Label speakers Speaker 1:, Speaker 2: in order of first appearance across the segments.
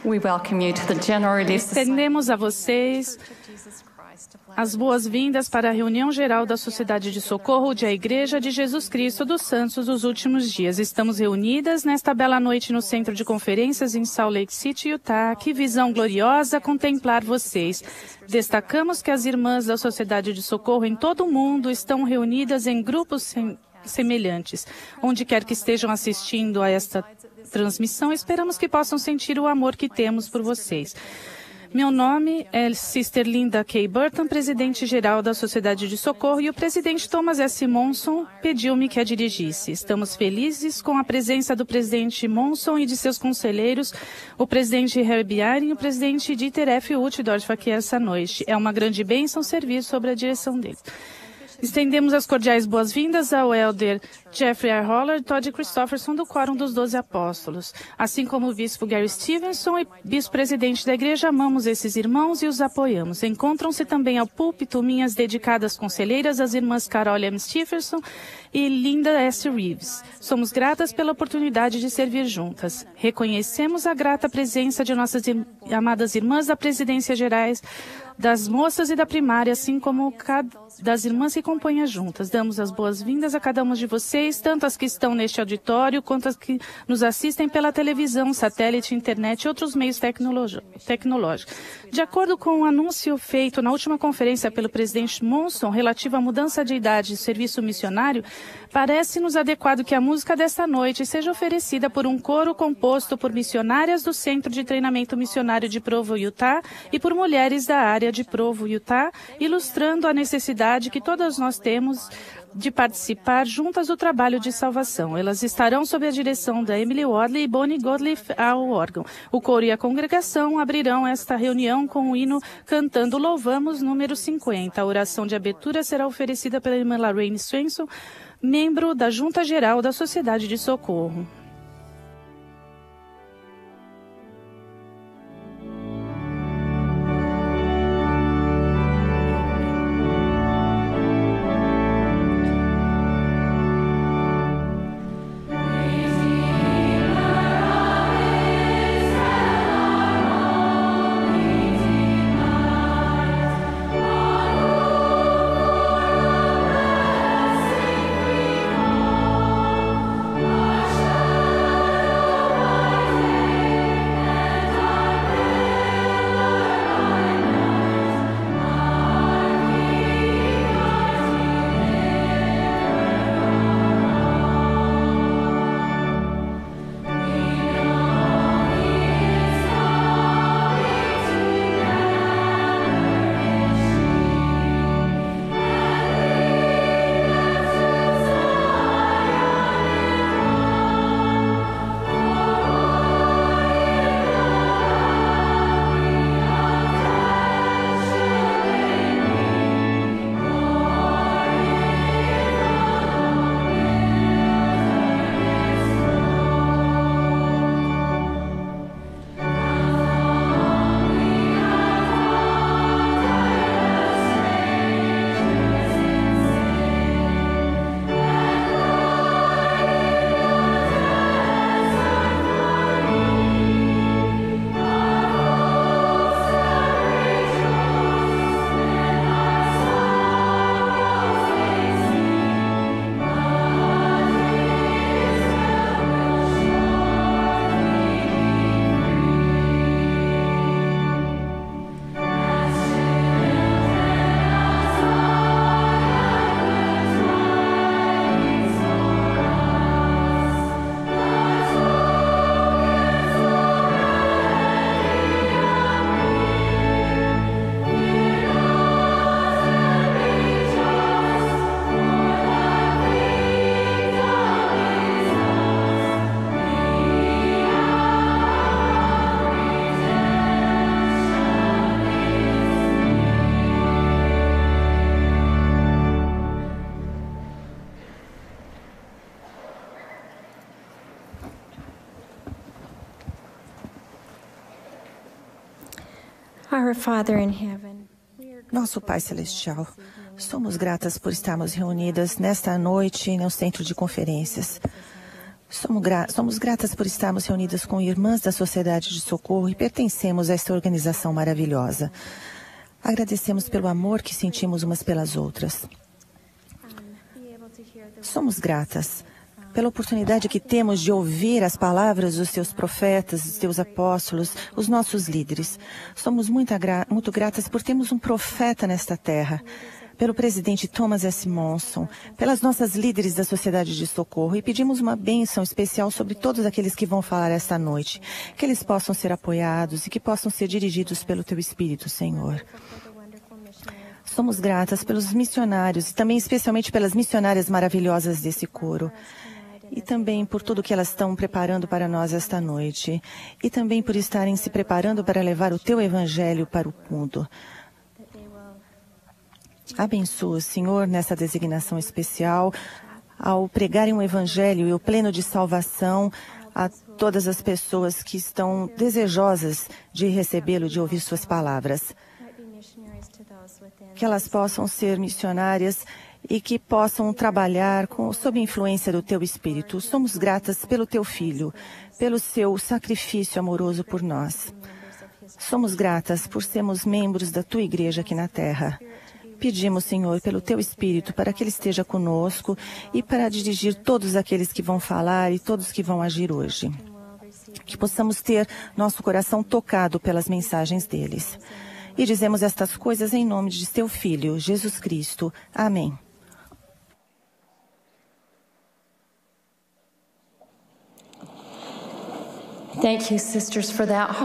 Speaker 1: We welcome you to the General Relief Society.
Speaker 2: Estendemos a vocês as boas-vindas para a reunião geral da Sociedade de Socorro de A Igreja de Jesus Cristo dos Santos dos Últimos Dias. Estamos reunidas nesta bela noite no Centro de Conferências em Salt Lake City, Utah. Que visão gloriosa contemplar vocês. Destacamos que as irmãs da Sociedade de Socorro em todo o mundo estão reunidas em grupos semelhantes. Onde quer que estejam assistindo a esta transmissão, esperamos que possam sentir o amor que temos por vocês. Meu nome é Sister Linda K. Burton, presidente-geral da Sociedade de Socorro, e o presidente Thomas S. Monson pediu-me que a dirigisse. Estamos felizes com a presença do presidente Monson e de seus conselheiros, o presidente Herbie Eyring e o presidente Dieter F. Uchtdorf aqui essa noite. É uma grande bênção servir sob a direção deles. Estendemos as cordiais boas-vindas ao Elder Jeffrey R. Holler e Todd Christofferson do Quórum dos 12 Apóstolos. Assim como o bispo Gary Stevenson e bispo-presidente da igreja, amamos esses irmãos e os apoiamos. Encontram-se também ao púlpito minhas dedicadas conselheiras, as irmãs Carol M. Stephenson e Linda S. Reeves. Somos gratas pela oportunidade de servir juntas. Reconhecemos a grata presença de nossas amadas irmãs da Presidência Gerais, das moças e da primária, assim como das irmãs que compõem as juntas. Damos as boas-vindas a cada uma de vocês, tanto as que estão neste auditório, quanto as que nos assistem pela televisão, satélite, internet e outros meios tecnológicos. De acordo com o anúncio feito na última conferência pelo presidente Monson, relativo à mudança de idade do serviço missionário, parece-nos adequado que a música desta noite seja oferecida por um coro composto por missionárias do Centro de Treinamento Missionário de Provo, Utah, e por mulheres da área de Provo, Utah, ilustrando a necessidade que todas nós temos de participar juntas do trabalho de salvação. Elas estarão sob a direção da Emily Wadley e Bonnie Godliff ao órgão. O coro e a congregação abrirão esta reunião com o hino cantando Louvamos, número 50. A oração de abertura será oferecida pela irmã Lorraine Swenson, membro da Junta Geral da Sociedade de Socorro.
Speaker 3: Our Father in heaven,
Speaker 4: Nosso Pai Celestial, somos gratas por estarmos reunidas nesta noite no Centro de Conferências. Somos gratas por estarmos reunidas com irmãs da Sociedade de Socorro e pertencemos a esta organização maravilhosa. Agradecemos pelo amor que sentimos umas pelas outras. Somos gratas pela oportunidade que temos de ouvir as palavras dos teus profetas, dos teus apóstolos, os nossos líderes. Somos muito gratas por termos um profeta nesta terra, pelo presidente Thomas S. Monson, pelas nossas líderes da Sociedade de Socorro, e pedimos uma bênção especial sobre todos aqueles que vão falar esta noite, que eles possam ser apoiados e que possam ser dirigidos pelo teu Espírito, Senhor. Somos gratas pelos missionários e também especialmente pelas missionárias maravilhosas desse coro. E também por tudo que elas estão preparando para nós esta noite. E também por estarem se preparando para levar o teu evangelho para o mundo. Abençoa, Senhor, nessa designação especial, ao pregarem o evangelho e o pleno de salvação a todas as pessoas que estão desejosas de recebê-lo, de ouvir suas palavras. Que elas possam ser missionárias e que possam trabalhar sob a influência do teu Espírito. Somos gratas pelo teu Filho, pelo seu sacrifício amoroso por nós. Somos gratas por sermos membros da tua igreja aqui na terra. Pedimos, Senhor, pelo teu Espírito, para que ele esteja conosco e para dirigir todos aqueles que vão falar e todos que vão agir hoje. Que possamos ter nosso coração tocado pelas mensagens deles. E dizemos estas coisas em nome de teu Filho, Jesus Cristo. Amém.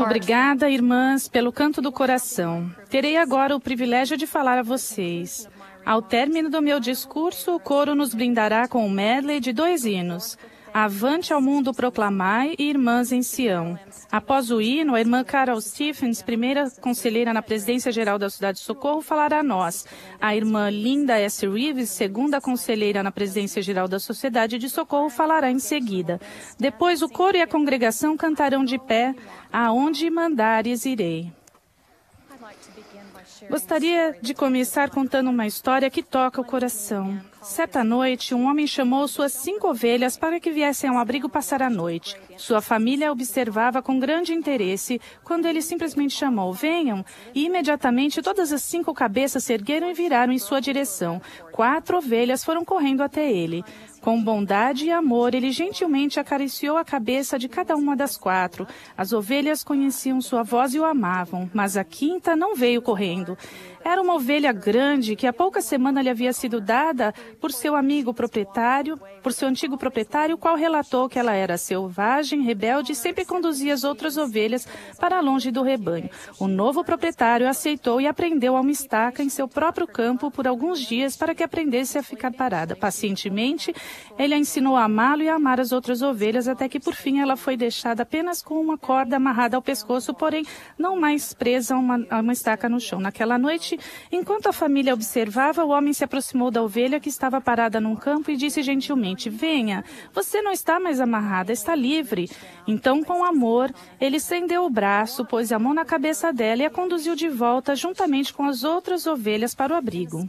Speaker 2: Obrigada, irmãs, pelo canto do coração. Terei agora o privilégio de falar a vocês. Ao término do meu discurso, o coro nos brindará com um medley de 2 hinos. Avante ao mundo proclamai e Irmãs em Sião. Após o hino, a irmã Carol Stephens, primeira conselheira na Presidência Geral da Sociedade de Socorro, falará a nós. A irmã Linda S. Reeves, segunda conselheira na Presidência Geral da Sociedade de Socorro, falará em seguida. Depois, o coro e a congregação cantarão de pé, Aonde mandares irei. Gostaria de começar contando uma história que toca o coração. Certa noite, um homem chamou suas 5 ovelhas para que viessem ao abrigo passar a noite. Sua família observava com grande interesse quando ele simplesmente chamou, venham, e imediatamente todas as 5 cabeças se ergueram e viraram em sua direção. 4 ovelhas foram correndo até ele. Com bondade e amor, ele gentilmente acariciou a cabeça de cada uma das 4. As ovelhas conheciam sua voz e o amavam, mas a 5ª não veio correndo. Era uma ovelha grande que há poucas semanas lhe havia sido dada por seu antigo proprietário, o qual relatou que ela era selvagem, rebelde e sempre conduzia as outras ovelhas para longe do rebanho. O novo proprietário aceitou e aprendeu a uma estaca em seu próprio campo por alguns dias para que aprendesse a ficar parada. Pacientemente, ele a ensinou a amá-lo e a amar as outras ovelhas, até que por fim ela foi deixada apenas com uma corda amarrada ao pescoço, porém não mais presa a uma estaca no chão. Naquela noite, enquanto a família observava, o homem se aproximou da ovelha que estava parada num campo e disse gentilmente, venha, você não está mais amarrada, está livre. Então, com amor, ele estendeu o braço, pôs a mão na cabeça dela e a conduziu de volta juntamente com as outras ovelhas para o abrigo.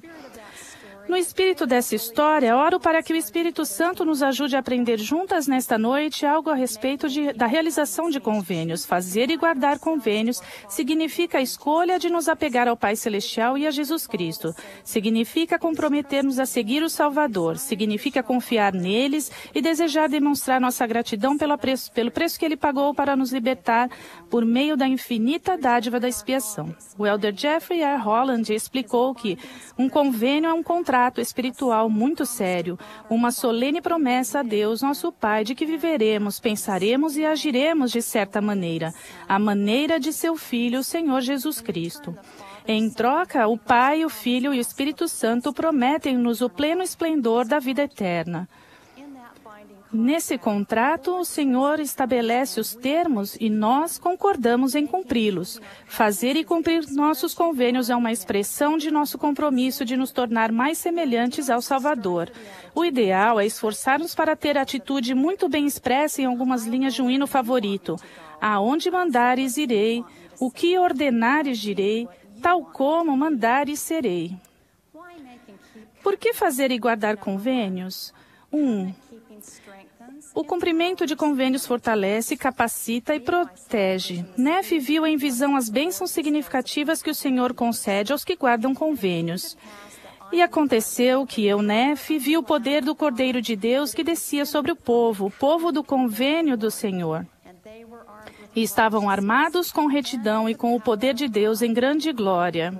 Speaker 2: No espírito dessa história, oro para que o Espírito Santo nos ajude a aprender juntas nesta noite algo a respeito da realização de convênios. Fazer e guardar convênios significa a escolha de nos apegar ao Pai Celestial e a Jesus Cristo. Significa comprometer-nos a seguir o Salvador. Significa confiar neles e desejar demonstrar nossa gratidão pelo preço que ele pagou para nos libertar por meio da infinita dádiva da expiação. O elder Jeffrey R. Holland explicou que um convênio é um contrato espiritual muito sério, uma solene promessa a Deus, nosso Pai, de que viveremos, pensaremos e agiremos de certa maneira, a maneira de seu Filho, o Senhor Jesus Cristo. Em troca, o Pai, o Filho e o Espírito Santo prometem-nos o pleno esplendor da vida eterna. Nesse contrato, o Senhor estabelece os termos e nós concordamos em cumpri-los. Fazer e cumprir nossos convênios é uma expressão de nosso compromisso de nos tornar mais semelhantes ao Salvador. O ideal é esforçar-nos para ter a atitude muito bem expressa em algumas linhas de um hino favorito. Aonde mandares irei, o que ordenares direi, tal como mandares serei. Por que fazer e guardar convênios? 1. O cumprimento de convênios fortalece, capacita e protege. Nefe viu em visão as bênçãos significativas que o Senhor concede aos que guardam convênios. E aconteceu que eu, Nefe, vi o poder do Cordeiro de Deus que descia sobre o povo do convênio do Senhor. E estavam armados com retidão e com o poder de Deus em grande glória.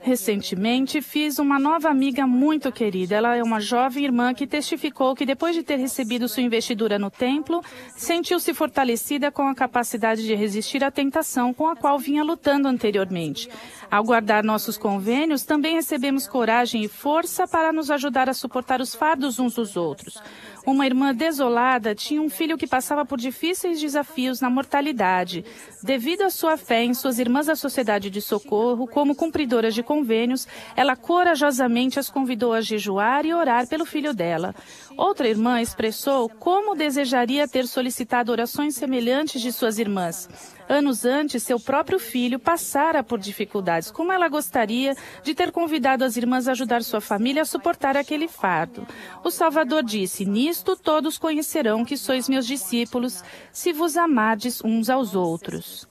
Speaker 2: Recentemente, fiz uma nova amiga muito querida. Ela é uma jovem irmã que testificou que, depois de ter recebido sua investidura no templo, sentiu-se fortalecida com a capacidade de resistir à tentação com a qual vinha lutando anteriormente. Ao guardar nossos convênios, também recebemos coragem e força para nos ajudar a suportar os fardos uns dos outros. Uma irmã desolada tinha um filho que passava por difíceis desafios na mortalidade. Devido à sua fé em suas irmãs da Sociedade de Socorro, como cumpridoras de convênios, ela corajosamente as convidou a jejuar e orar pelo filho dela. Outra irmã expressou como desejaria ter solicitado orações semelhantes de suas irmãs. Anos antes, seu próprio filho passara por dificuldades. Como ela gostaria de ter convidado as irmãs a ajudar sua família a suportar aquele fardo. O Salvador disse: "Nisto todos conhecerão que sois meus discípulos, se vos amardes uns aos outros."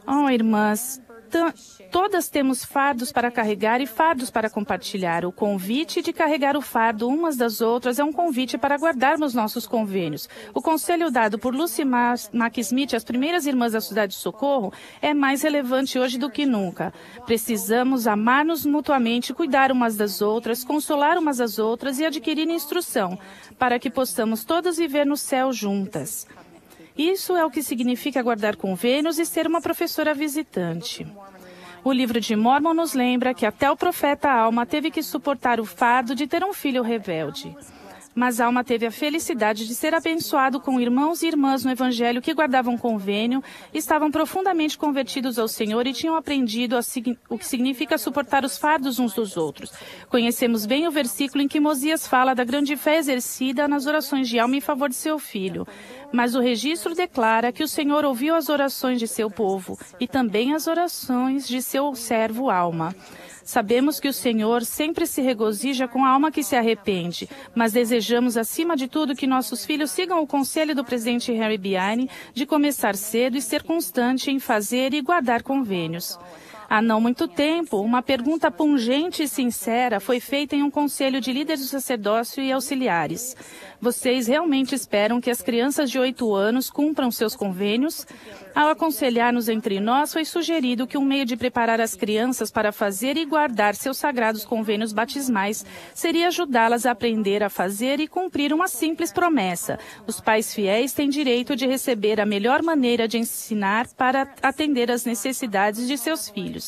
Speaker 2: Oh, irmãs, todas temos fardos para carregar e fardos para compartilhar. O convite de carregar o fardo umas das outras é um convite para guardarmos nossos convênios. O conselho dado por Lucy Mack-Smith às primeiras irmãs da Sociedade de Socorro é mais relevante hoje do que nunca. Precisamos amar-nos mutuamente, cuidar umas das outras, consolar umas às outras e adquirir instrução, para que possamos todas viver no céu juntas. Isso é o que significa guardar convênios e ser uma professora visitante. O livro de Mórmon nos lembra que até o profeta Alma teve que suportar o fardo de ter um filho rebelde. Mas Alma teve a felicidade de ser abençoado com irmãos e irmãs no Evangelho que guardavam convênio, estavam profundamente convertidos ao Senhor e tinham aprendido o que significa suportar os fardos uns dos outros. Conhecemos bem o versículo em que Mosias fala da grande fé exercida nas orações de Alma em favor de seu filho. Mas o registro declara que o Senhor ouviu as orações de seu povo e também as orações de seu servo Alma. Sabemos que o Senhor sempre se regozija com a alma que se arrepende, mas desejamos, acima de tudo, que nossos filhos sigam o conselho do presidente Harry Biane de começar cedo e ser constante em fazer e guardar convênios. Há não muito tempo, uma pergunta pungente e sincera foi feita em um conselho de líderes do sacerdócio e auxiliares. Vocês realmente esperam que as crianças de 8 anos cumpram seus convênios? Ao aconselhar-nos entre nós, foi sugerido que um meio de preparar as crianças para fazer e guardar seus sagrados convênios batismais seria ajudá-las a aprender a fazer e cumprir uma simples promessa. Os pais fiéis têm direito de receber a melhor maneira de ensinar para atender às necessidades de seus filhos.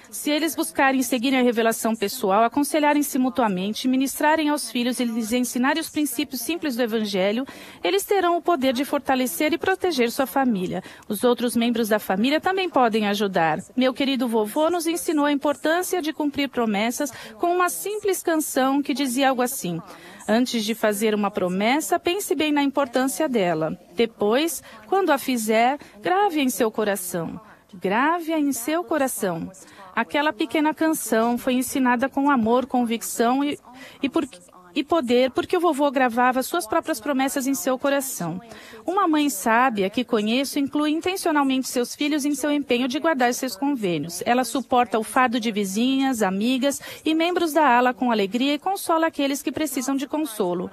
Speaker 2: Se eles buscarem seguir a revelação pessoal, aconselharem-se mutuamente, ministrarem aos filhos e lhes ensinarem os princípios simples do Evangelho, eles terão o poder de fortalecer e proteger sua família. Os outros membros da família também podem ajudar. Meu querido vovô nos ensinou a importância de cumprir promessas com uma simples canção que dizia algo assim: "Antes de fazer uma promessa, pense bem na importância dela. Depois, quando a fizer, grave-a em seu coração. Grave-a em seu coração." Aquela pequena canção foi ensinada com amor, convicção e poder, porque o vovô gravava suas próprias promessas em seu coração. Uma mãe sábia que conheço inclui intencionalmente seus filhos em seu empenho de guardar seus convênios. Ela suporta o fardo de vizinhas, amigas e membros da ala com alegria e consola aqueles que precisam de consolo.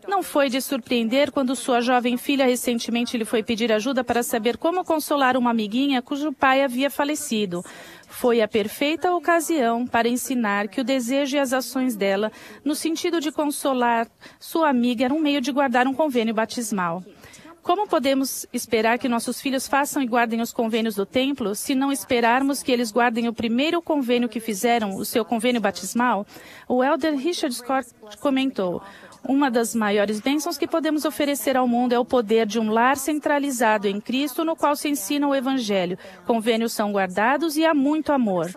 Speaker 2: Não foi de surpreender quando sua jovem filha recentemente lhe foi pedir ajuda para saber como consolar uma amiguinha cujo pai havia falecido. Foi a perfeita ocasião para ensinar que o desejo e as ações dela, no sentido de consolar sua amiga, era um meio de guardar um convênio batismal. Como podemos esperar que nossos filhos façam e guardem os convênios do templo, se não esperarmos que eles guardem o primeiro convênio que fizeram, o seu convênio batismal? O elder Richard Scott comentou: "Uma das maiores bênçãos que podemos oferecer ao mundo é o poder de um lar centralizado em Cristo, no qual se ensina o Evangelho. Convênios são guardados e há muito amor."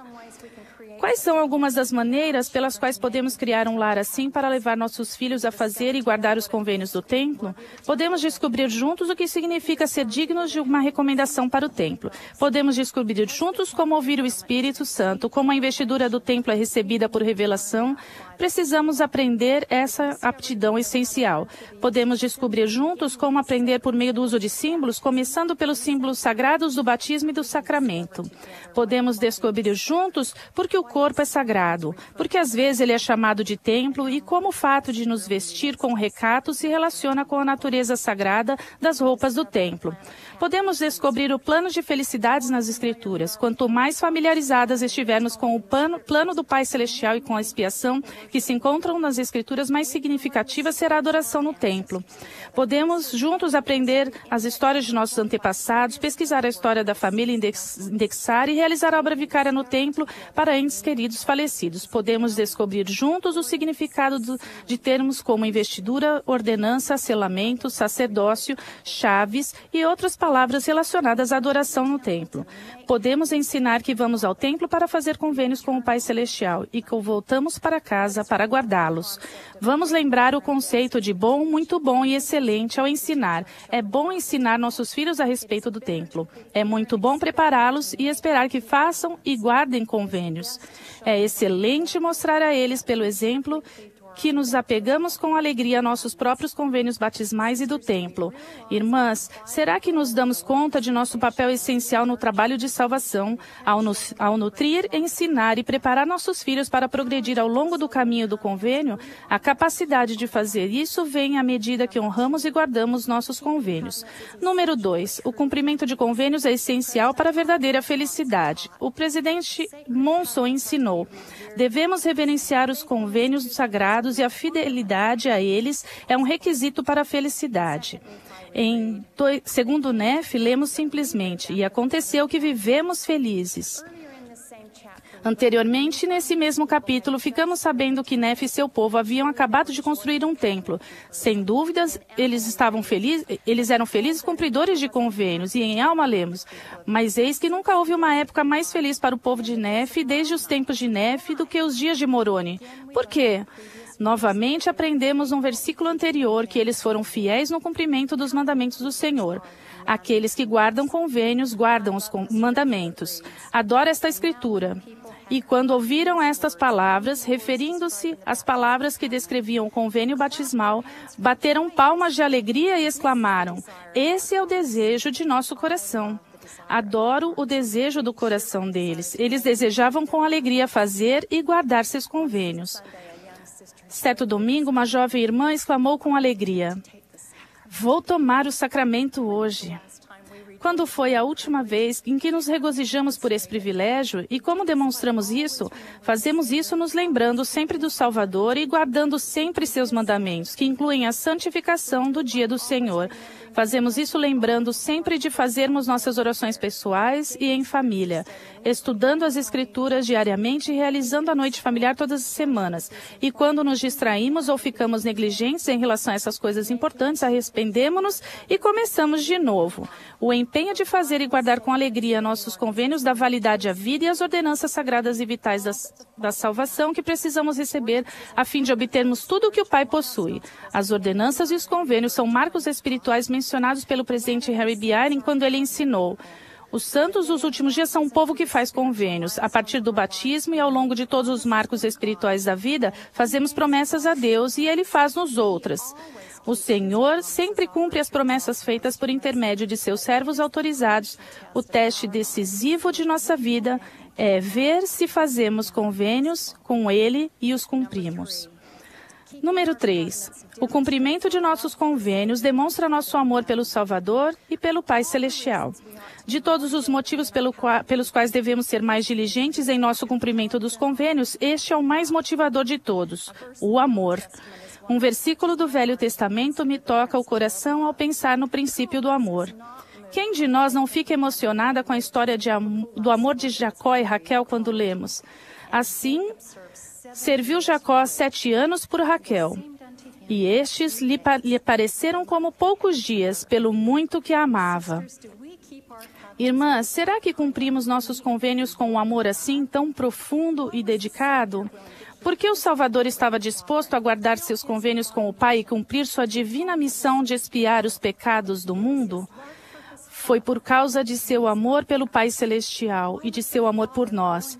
Speaker 2: Quais são algumas das maneiras pelas quais podemos criar um lar assim para levar nossos filhos a fazer e guardar os convênios do templo? Podemos descobrir juntos o que significa ser dignos de uma recomendação para o templo. Podemos descobrir juntos como ouvir o Espírito Santo, como a investidura do templo é recebida por revelação. Precisamos aprender essa aptidão essencial. Podemos descobrir juntos como aprender por meio do uso de símbolos, começando pelos símbolos sagrados do batismo e do sacramento. Podemos descobrir juntos porque o corpo é sagrado, porque às vezes ele é chamado de templo e como o fato de nos vestir com recato se relaciona com a natureza sagrada das roupas do templo. Podemos descobrir o plano de felicidades nas Escrituras. Quanto mais familiarizadas estivermos com o plano do Pai Celestial e com a expiação que se encontram nas Escrituras, mais significativa será a adoração no templo. Podemos juntos aprender as histórias de nossos antepassados, pesquisar a história da família, indexar e realizar a obra vicária no templo para entes queridos falecidos. Podemos descobrir juntos o significado de termos como investidura, ordenança, selamento, sacerdócio, chaves e outras palavras relacionadas à adoração no templo. Podemos ensinar que vamos ao templo para fazer convênios com o Pai Celestial e que voltamos para casa para guardá-los. Vamos lembrar o conceito de bom, muito bom e excelente ao ensinar. É bom ensinar nossos filhos a respeito do templo. É muito bom prepará-los e esperar que façam e guardem convênios. É excelente mostrar a eles, pelo exemplo, que nos apegamos com alegria a nossos próprios convênios batismais e do templo. Irmãs, será que nos damos conta de nosso papel essencial no trabalho de salvação, ao nutrir, ensinar e preparar nossos filhos para progredir ao longo do caminho do convênio? A capacidade de fazer isso vem à medida que honramos e guardamos nossos convênios. Número 2. O cumprimento de convênios é essencial para a verdadeira felicidade. O presidente Monson ensinou: devemos reverenciar os convênios sagrados e a fidelidade a eles é um requisito para a felicidade. Segundo Neff, lemos simplesmente: e aconteceu que vivemos felizes. Anteriormente, nesse mesmo capítulo, ficamos sabendo que Nefe e seu povo haviam acabado de construir um templo. Sem dúvidas, eles eram felizes cumpridores de convênios, e em alma lemos: mas eis que nunca houve uma época mais feliz para o povo de Nefe, desde os tempos de Nefe, do que os dias de Moroni. Por quê? Novamente aprendemos um versículo anterior que eles foram fiéis no cumprimento dos mandamentos do Senhor. Aqueles que guardam convênios, guardam os mandamentos. Adoro esta escritura. E quando ouviram estas palavras, referindo-se às palavras que descreviam o convênio batismal, bateram palmas de alegria e exclamaram: esse é o desejo de nosso coração. Adoro o desejo do coração deles. Eles desejavam com alegria fazer e guardar seus convênios. Certo domingo, uma jovem irmã exclamou com alegria: vou tomar o sacramento hoje. Quando foi a última vez em que nos regozijamos por esse privilégio e como demonstramos isso? Fazemos isso nos lembrando sempre do Salvador e guardando sempre seus mandamentos, que incluem a santificação do dia do Senhor. Fazemos isso lembrando sempre de fazermos nossas orações pessoais e em família, estudando as Escrituras diariamente e realizando a noite familiar todas as semanas. E quando nos distraímos ou ficamos negligentes em relação a essas coisas importantes, arrependemos-nos e começamos de novo. O empenho de fazer e guardar com alegria nossos convênios dá validade à vida e às ordenanças sagradas e vitais da salvação que precisamos receber a fim de obtermos tudo o que o Pai possui. As ordenanças e os convênios são marcos espirituais mencionados pelo presidente Harry B. Eyring quando ele ensinou: os santos dos últimos dias são um povo que faz convênios. A partir do batismo e ao longo de todos os marcos espirituais da vida, fazemos promessas a Deus e Ele faz-nos outras. O Senhor sempre cumpre as promessas feitas por intermédio de seus servos autorizados. O teste decisivo de nossa vida é ver se fazemos convênios com Ele e os cumprimos. Número 3. O cumprimento de nossos convênios demonstra nosso amor pelo Salvador e pelo Pai Celestial. De todos os motivos pelos quais devemos ser mais diligentes em nosso cumprimento dos convênios, este é o mais motivador de todos: o amor. Um versículo do Velho Testamento me toca o coração ao pensar no princípio do amor. Quem de nós não fica emocionada com a história do amor de Jacó e Raquel quando lemos: assim, serviu Jacó 7 anos por Raquel, e estes lhe pareceram como poucos dias, pelo muito que a amava. Irmãs, será que cumprimos nossos convênios com um amor assim, tão profundo e dedicado? Por que o Salvador estava disposto a guardar seus convênios com o Pai e cumprir sua divina missão de expiar os pecados do mundo? Foi por causa de seu amor pelo Pai Celestial e de seu amor por nós.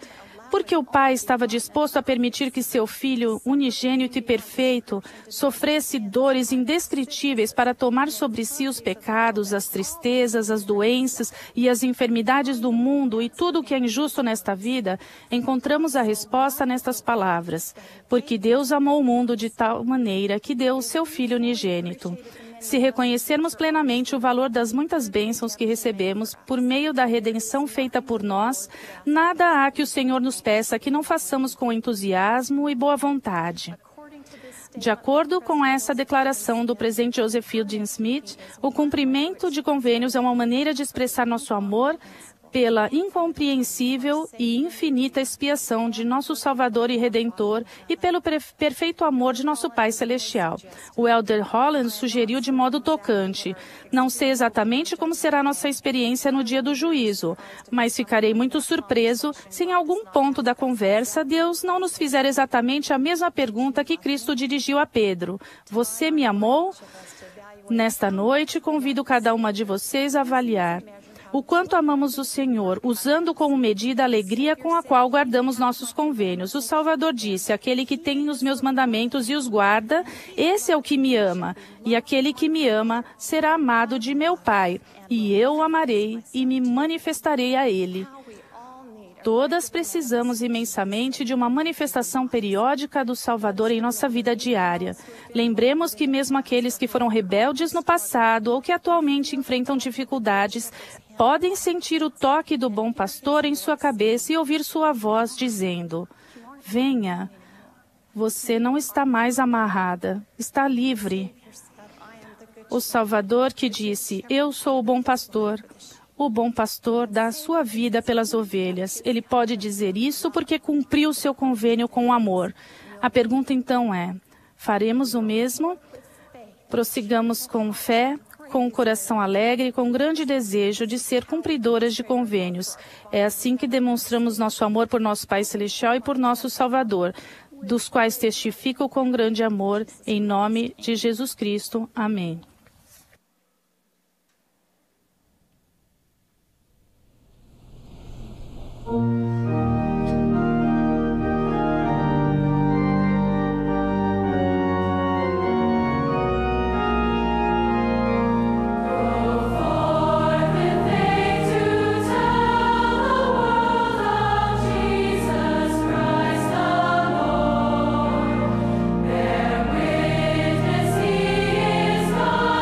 Speaker 2: Porque o Pai estava disposto a permitir que seu Filho, unigênito e perfeito, sofresse dores indescritíveis para tomar sobre si os pecados, as tristezas, as doenças e as enfermidades do mundo e tudo o que é injusto nesta vida, encontramos a resposta nestas palavras. Porque Deus amou o mundo de tal maneira que deu o seu Filho unigênito. Se reconhecermos plenamente o valor das muitas bênçãos que recebemos por meio da redenção feita por nós, nada há que o Senhor nos peça que não façamos com entusiasmo e boa vontade. De acordo com essa declaração do presidente Joseph Fielding Smith, o cumprimento de convênios é uma maneira de expressar nosso amor pela incompreensível e infinita expiação de nosso Salvador e Redentor e pelo perfeito amor de nosso Pai Celestial. O Elder Holland sugeriu de modo tocante: não sei exatamente como será nossa experiência no dia do juízo, mas ficarei muito surpreso se em algum ponto da conversa Deus não nos fizer exatamente a mesma pergunta que Cristo dirigiu a Pedro: você me amou? Nesta noite, convido cada uma de vocês a avaliar o quanto amamos o Senhor, usando como medida a alegria com a qual guardamos nossos convênios. O Salvador disse: aquele que tem os meus mandamentos e os guarda, esse é o que me ama. E aquele que me ama será amado de meu Pai, e eu o amarei e me manifestarei a ele. Todas precisamos imensamente de uma manifestação periódica do Salvador em nossa vida diária. Lembremos que mesmo aqueles que foram rebeldes no passado ou que atualmente enfrentam dificuldades, podem sentir o toque do bom pastor em sua cabeça e ouvir sua voz dizendo: venha, você não está mais amarrada, está livre. O Salvador que disse: eu sou o bom pastor. O bom pastor dá a sua vida pelas ovelhas. Ele pode dizer isso porque cumpriu seu convênio com amor. A pergunta então é: faremos o mesmo? Prossigamos com fé, com o coração alegre e com grande desejo de ser cumpridoras de convênios. É assim que demonstramos nosso amor por nosso Pai Celestial e por nosso Salvador, dos quais testifico com grande amor, em nome de Jesus Cristo. Amém.
Speaker 5: Witness he is God.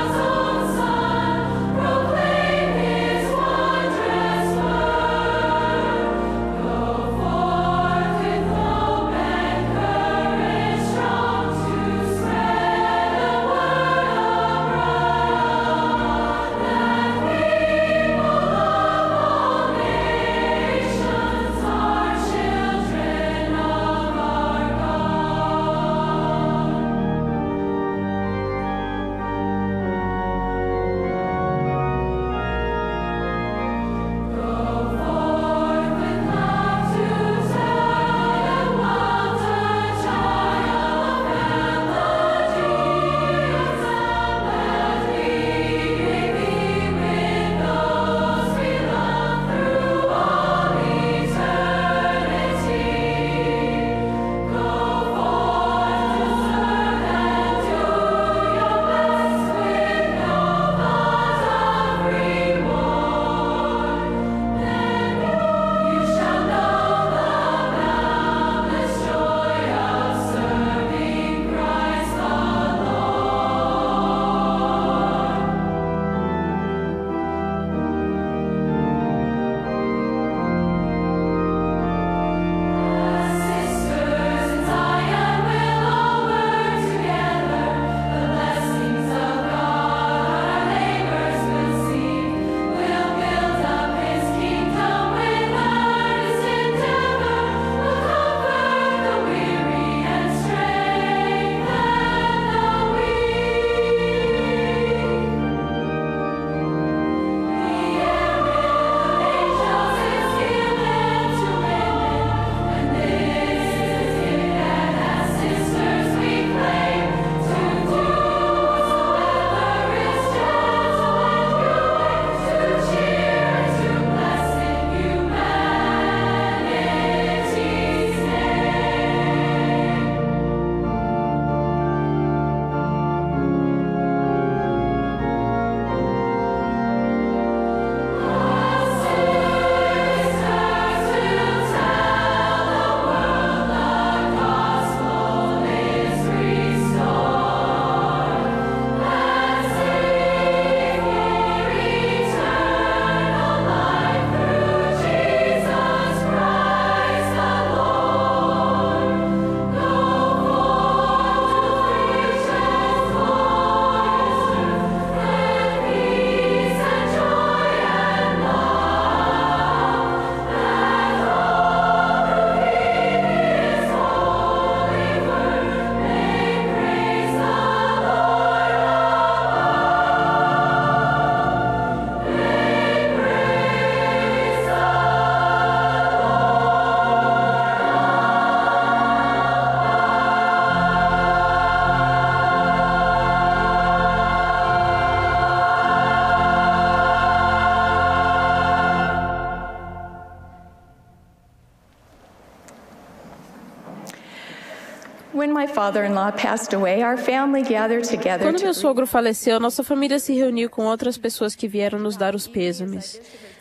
Speaker 1: When my father-in-law passed away, our family gathered together.
Speaker 5: Quando meu sogro faleceu, nossa família se reuniu com outras pessoas que vieram nos dar os pêsames.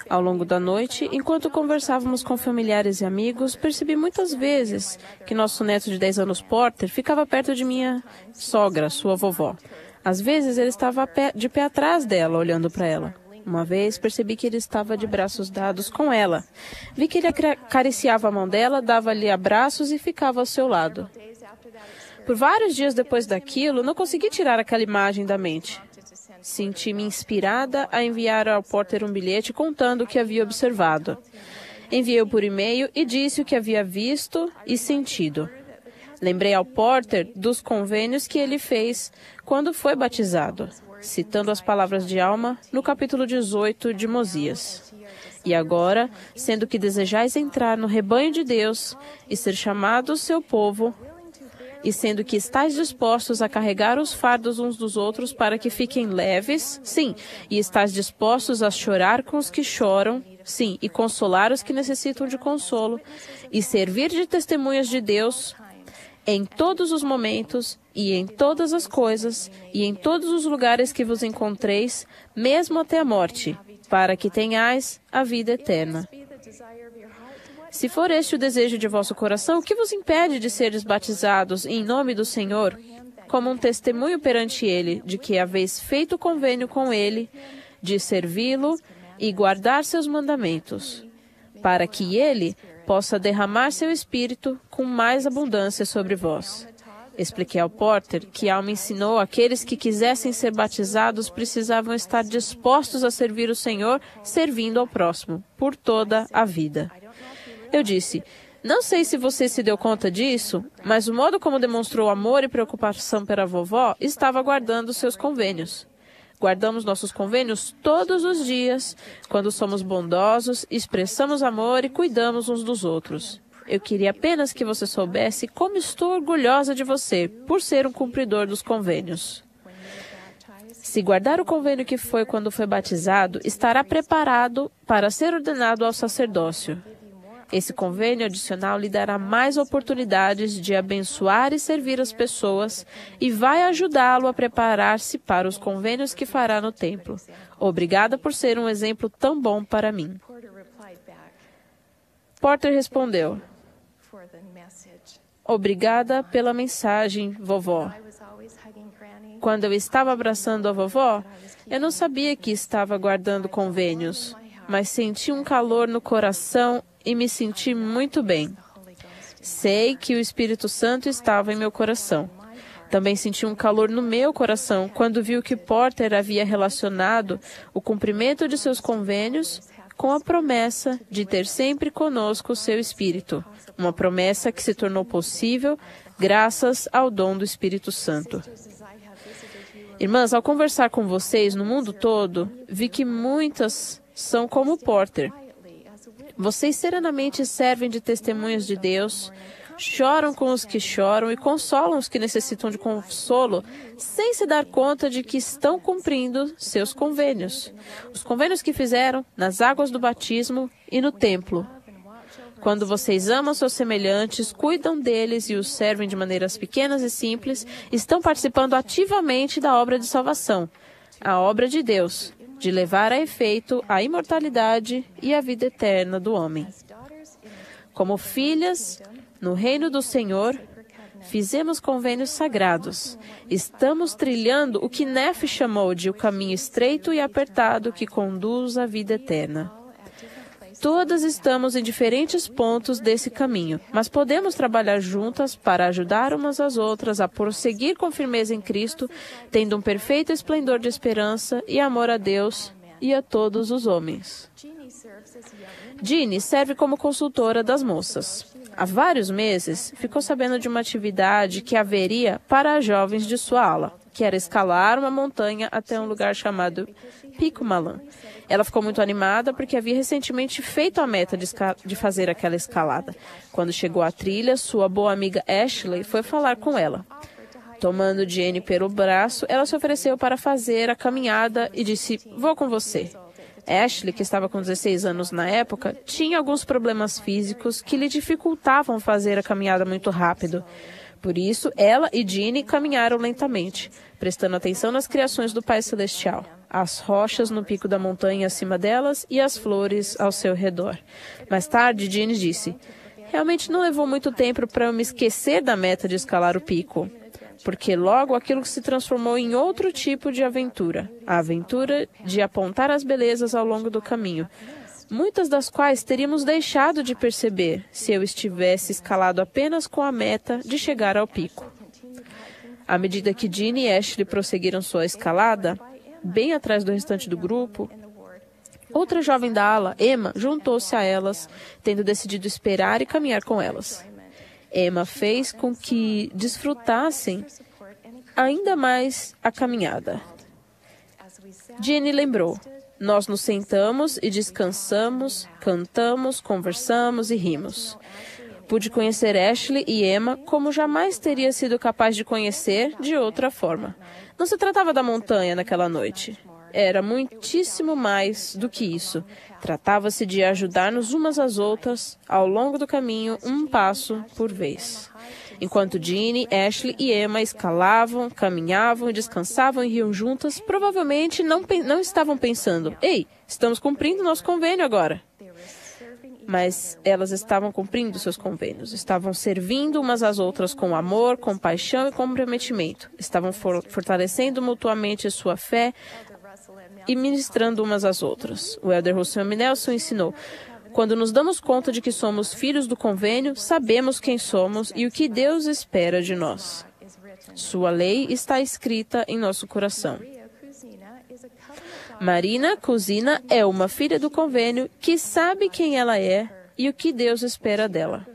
Speaker 5: Ao longo da noite, enquanto conversávamos com familiares e amigos, percebi muitas vezes que nosso neto de 10 anos, Porter, ficava perto de minha sogra, sua vovó. Às vezes, ele estava de pé atrás dela, olhando para ela. Uma vez, percebi que ele estava de braços dados com ela. Vi que ele acariciava a mão dela, dava-lhe abraços e ficava ao seu lado. Por vários dias depois daquilo, não consegui tirar aquela imagem da mente. Senti-me inspirada a enviar ao Porter um bilhete contando o que havia observado. Enviei-o por e-mail e disse o que havia visto e sentido. Lembrei ao Porter dos convênios que ele fez quando foi batizado, citando as palavras de Alma no capítulo 18 de Mosias. E agora, sendo que desejais entrar no rebanho de Deus e ser chamados seu povo, e sendo que estáis dispostos a carregar os fardos uns dos outros para que fiquem leves, sim, e estáis dispostos a chorar com os que choram, sim, e consolar os que necessitam de consolo, e servir de testemunhas de Deus em todos os momentos, e em todas as coisas, e em todos os lugares que vos encontreis, mesmo até a morte, para que tenhais a vida eterna. Se for este o desejo de vosso coração, o que vos impede de seres batizados em nome do Senhor, como um testemunho perante Ele, de que haveis feito convênio com Ele, de servi-lo e guardar seus mandamentos, para que Ele possa derramar seu Espírito com mais abundância sobre vós. Expliquei ao Porter que Alma ensinou aqueles que quisessem ser batizados precisavam estar dispostos a servir o Senhor, servindo ao próximo, por toda a vida. Eu disse, não sei se você se deu conta disso, mas o modo como demonstrou amor e preocupação pela vovó estava guardando seus convênios. Guardamos nossos convênios todos os dias, quando somos bondosos, expressamos amor e cuidamos uns dos outros. Eu queria apenas que você soubesse como estou orgulhosa de você, por ser um cumpridor dos convênios. Se guardar o convênio que foi quando foi batizado, estará preparado para ser ordenado ao sacerdócio. Esse convênio adicional lhe dará mais oportunidades de abençoar e servir as pessoas e vai ajudá-lo a preparar-se para os convênios que fará no templo. Obrigada por ser um exemplo tão bom para mim. Porter respondeu, obrigada pela mensagem, vovó. Quando eu estava abraçando a vovó, eu não sabia que estava guardando convênios, mas senti um calor no coração e me senti muito bem. Sei que o Espírito Santo estava em meu coração. Também senti um calor no meu coração quando vi que Porter havia relacionado o cumprimento de seus convênios com a promessa de ter sempre conosco o seu Espírito. Uma promessa que se tornou possível graças ao dom do Espírito Santo. Irmãs, ao conversar com vocês no mundo todo, vi que muitas são como Porter. Vocês serenamente servem de testemunhas de Deus, choram com os que choram e consolam os que necessitam de consolo, sem se dar conta de que estão cumprindo seus convênios. Os convênios que fizeram nas águas do batismo e no templo. Quando vocês amam seus semelhantes, cuidam deles e os servem de maneiras pequenas e simples, estão participando ativamente da obra de salvação, a obra de Deus, de levar a efeito a imortalidade e a vida eterna do homem. Como filhas, no reino do Senhor, fizemos convênios sagrados. Estamos trilhando o que Nefe chamou de o caminho estreito e apertado que conduz à vida eterna. Todas estamos em diferentes pontos desse caminho, mas podemos trabalhar juntas para ajudar umas às outras a prosseguir com firmeza em Cristo, tendo um perfeito esplendor de esperança e amor a Deus e a todos os homens. Jeannie serve como consultora das moças. Há vários meses, ficou sabendo de uma atividade que haveria para as jovens de sua ala, que era escalar uma montanha até um lugar chamado Pico Malan. Ela ficou muito animada porque havia recentemente feito a meta de fazer aquela escalada. Quando chegou à trilha, sua boa amiga Ashley foi falar com ela. Tomando Jenny pelo braço, ela se ofereceu para fazer a caminhada e disse, vou com você. Ashley, que estava com 16 anos na época, tinha alguns problemas físicos que lhe dificultavam fazer a caminhada muito rápido. Por isso, ela e Jeannie caminharam lentamente, prestando atenção nas criações do Pai Celestial, as rochas no pico da montanha acima delas e as flores ao seu redor. Mais tarde, Jeannie disse: realmente não levou muito tempo para eu me esquecer da meta de escalar o pico, porque logo aquilo se transformou em outro tipo de aventura, a aventura de apontar as belezas ao longo do caminho, muitas das quais teríamos deixado de perceber se eu estivesse escalado apenas com a meta de chegar ao pico. À medida que Jeannie e Ashley prosseguiram sua escalada, bem atrás do restante do grupo, outra jovem da ala, Emma, juntou-se a elas, tendo decidido esperar e caminhar com elas. Emma fez com que desfrutassem ainda mais a caminhada. Jeannie lembrou: nós nos sentamos e descansamos, cantamos, conversamos e rimos. Pude conhecer Ashley e Emma como jamais teria sido capaz de conhecer de outra forma. Não se tratava da montanha naquela noite. Era muitíssimo mais do que isso. Tratava-se de ajudar-nos umas às outras ao longo do caminho, um passo por vez. Enquanto Jeannie, Ashley e Emma escalavam, caminhavam, descansavam e riam juntas, provavelmente não estavam pensando: ei, estamos cumprindo nosso convênio agora. Mas elas estavam cumprindo seus convênios, estavam servindo umas às outras com amor, compaixão e comprometimento. Estavam fortalecendo mutuamente sua fé e ministrando umas às outras. O Elder Russell M. Nelson ensinou: quando nos damos conta de que somos filhos do convênio, sabemos quem somos e o que Deus espera de nós. Sua lei está escrita em nosso coração. Marina Cousina é uma filha do convênio que sabe quem ela é e o que Deus espera dela.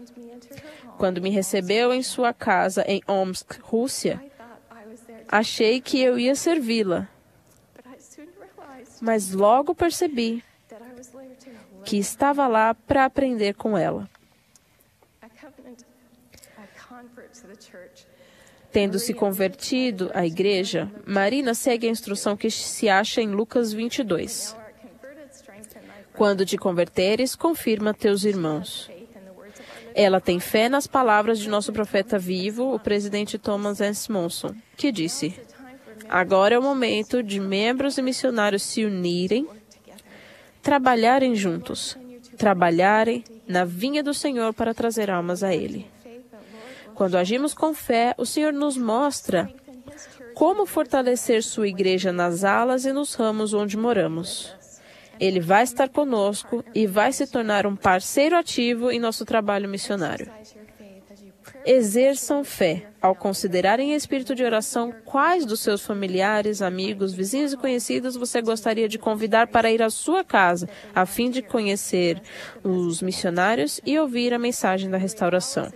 Speaker 5: Quando me recebeu em sua casa em Omsk, Rússia, achei que eu ia servi-la. Mas logo percebi que estava lá para aprender com ela. Tendo se convertido à igreja, Marina segue a instrução que se acha em Lucas 22. Quando te converteres, confirma teus irmãos. Ela tem fé nas palavras de nosso profeta vivo, o presidente Thomas S. Monson, que disse: agora é o momento de membros e missionários se unirem, trabalharem juntos, trabalharem na vinha do Senhor para trazer almas a Ele. Quando agimos com fé, o Senhor nos mostra como fortalecer sua igreja nas alas e nos ramos onde moramos. Ele vai estar conosco e vai se tornar um parceiro ativo em nosso trabalho missionário. Exerçam fé ao considerarem em espírito de oração quais dos seus familiares, amigos, vizinhos e conhecidos você gostaria de convidar para ir à sua casa, a fim de conhecer os missionários e ouvir a mensagem da restauração.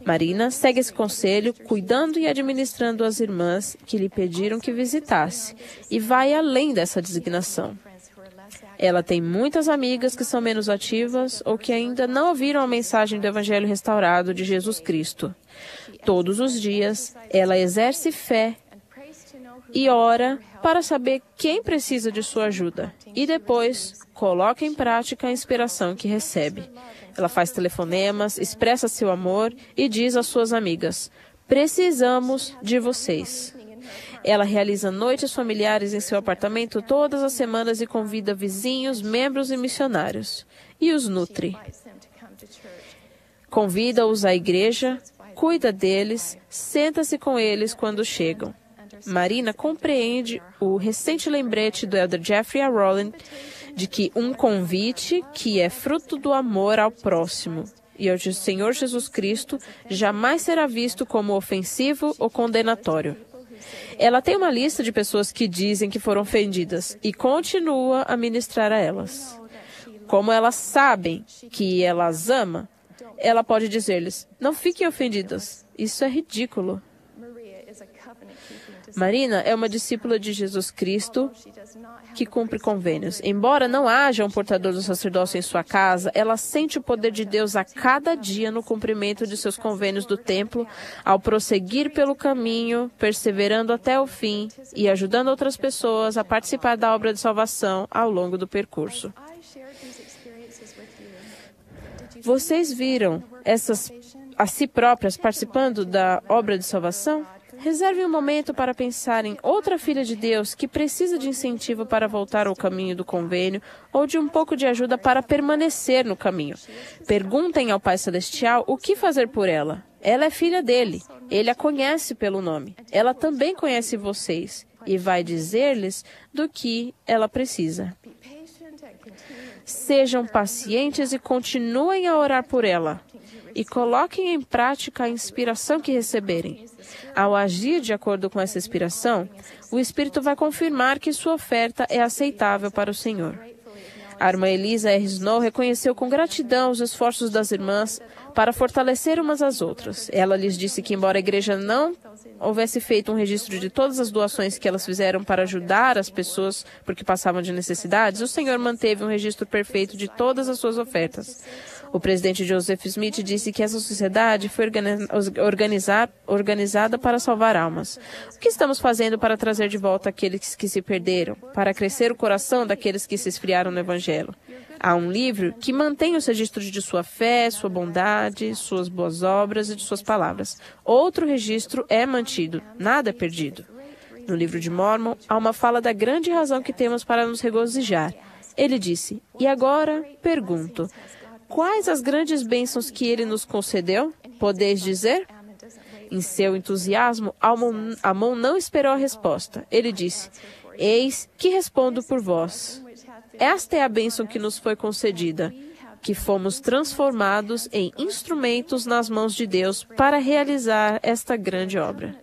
Speaker 5: Marina segue esse conselho, cuidando e administrando as irmãs que lhe pediram que visitasse, e vai além dessa designação. Ela tem muitas amigas que são menos ativas ou que ainda não ouviram a mensagem do Evangelho restaurado de Jesus Cristo. Todos os dias, ela exerce fé e ora para saber quem precisa de sua ajuda e depois coloca em prática a inspiração que recebe. Ela faz telefonemas, expressa seu amor e diz às suas amigas: precisamos de vocês. Ela realiza noites familiares em seu apartamento todas as semanas e convida vizinhos, membros e missionários. E os nutre. Convida-os à igreja, cuida deles, senta-se com eles quando chegam. Marina compreende o recente lembrete do Elder Jeffrey A. Rowland de que um convite que é fruto do amor ao próximo e ao Senhor Jesus Cristo jamais será visto como ofensivo ou condenatório. Ela tem uma lista de pessoas que dizem que foram ofendidas e continua a ministrar a elas. Como elas sabem que ela as ama, ela pode dizer-lhes: não fiquem ofendidas, isso é ridículo. Marina é uma discípula de Jesus Cristo que cumpre convênios. Embora não haja um portador do sacerdócio em sua casa, ela sente o poder de Deus a cada dia no cumprimento de seus convênios do templo, ao prosseguir pelo caminho, perseverando até o fim e ajudando outras pessoas a participar da obra de salvação ao longo do percurso. Vocês viram essas a si próprias participando da obra de salvação? Reserve um momento para pensar em outra filha de Deus que precisa de incentivo para voltar ao caminho do convênio ou de um pouco de ajuda para permanecer no caminho. Perguntem ao Pai Celestial o que fazer por ela. Ela é filha dele. Ele a conhece pelo nome. Ela também conhece vocês e vai dizer-lhes do que ela precisa. Sejam pacientes e continuem a orar por ela. E coloquem em prática a inspiração que receberem. Ao agir de acordo com essa inspiração, o Espírito vai confirmar que sua oferta é aceitável para o Senhor. A irmã Elisa R. Snow reconheceu com gratidão os esforços das irmãs para fortalecer umas às outras. Ela lhes disse que, embora a igreja não houvesse feito um registro de todas as doações que elas fizeram para ajudar as pessoas porque passavam de necessidades, o Senhor manteve um registro perfeito de todas as suas ofertas. O presidente Joseph Smith disse que essa sociedade foi organizada para salvar almas. O que estamos fazendo para trazer de volta aqueles que se perderam, para crescer o coração daqueles que se esfriaram no Evangelho? Há um livro que mantém os registros de sua fé, sua bondade, suas boas obras e de suas palavras. Outro registro é mantido, nada é perdido. No livro de Mórmon, há uma fala da grande razão que temos para nos regozijar. Ele disse, e agora pergunto, quais as grandes bênçãos que ele nos concedeu? Podeis dizer? Em seu entusiasmo, Amon não esperou a resposta. Ele disse, eis que respondo por vós. Esta é a bênção que nos foi concedida, que fomos transformados em instrumentos nas mãos de Deus para realizar esta grande obra.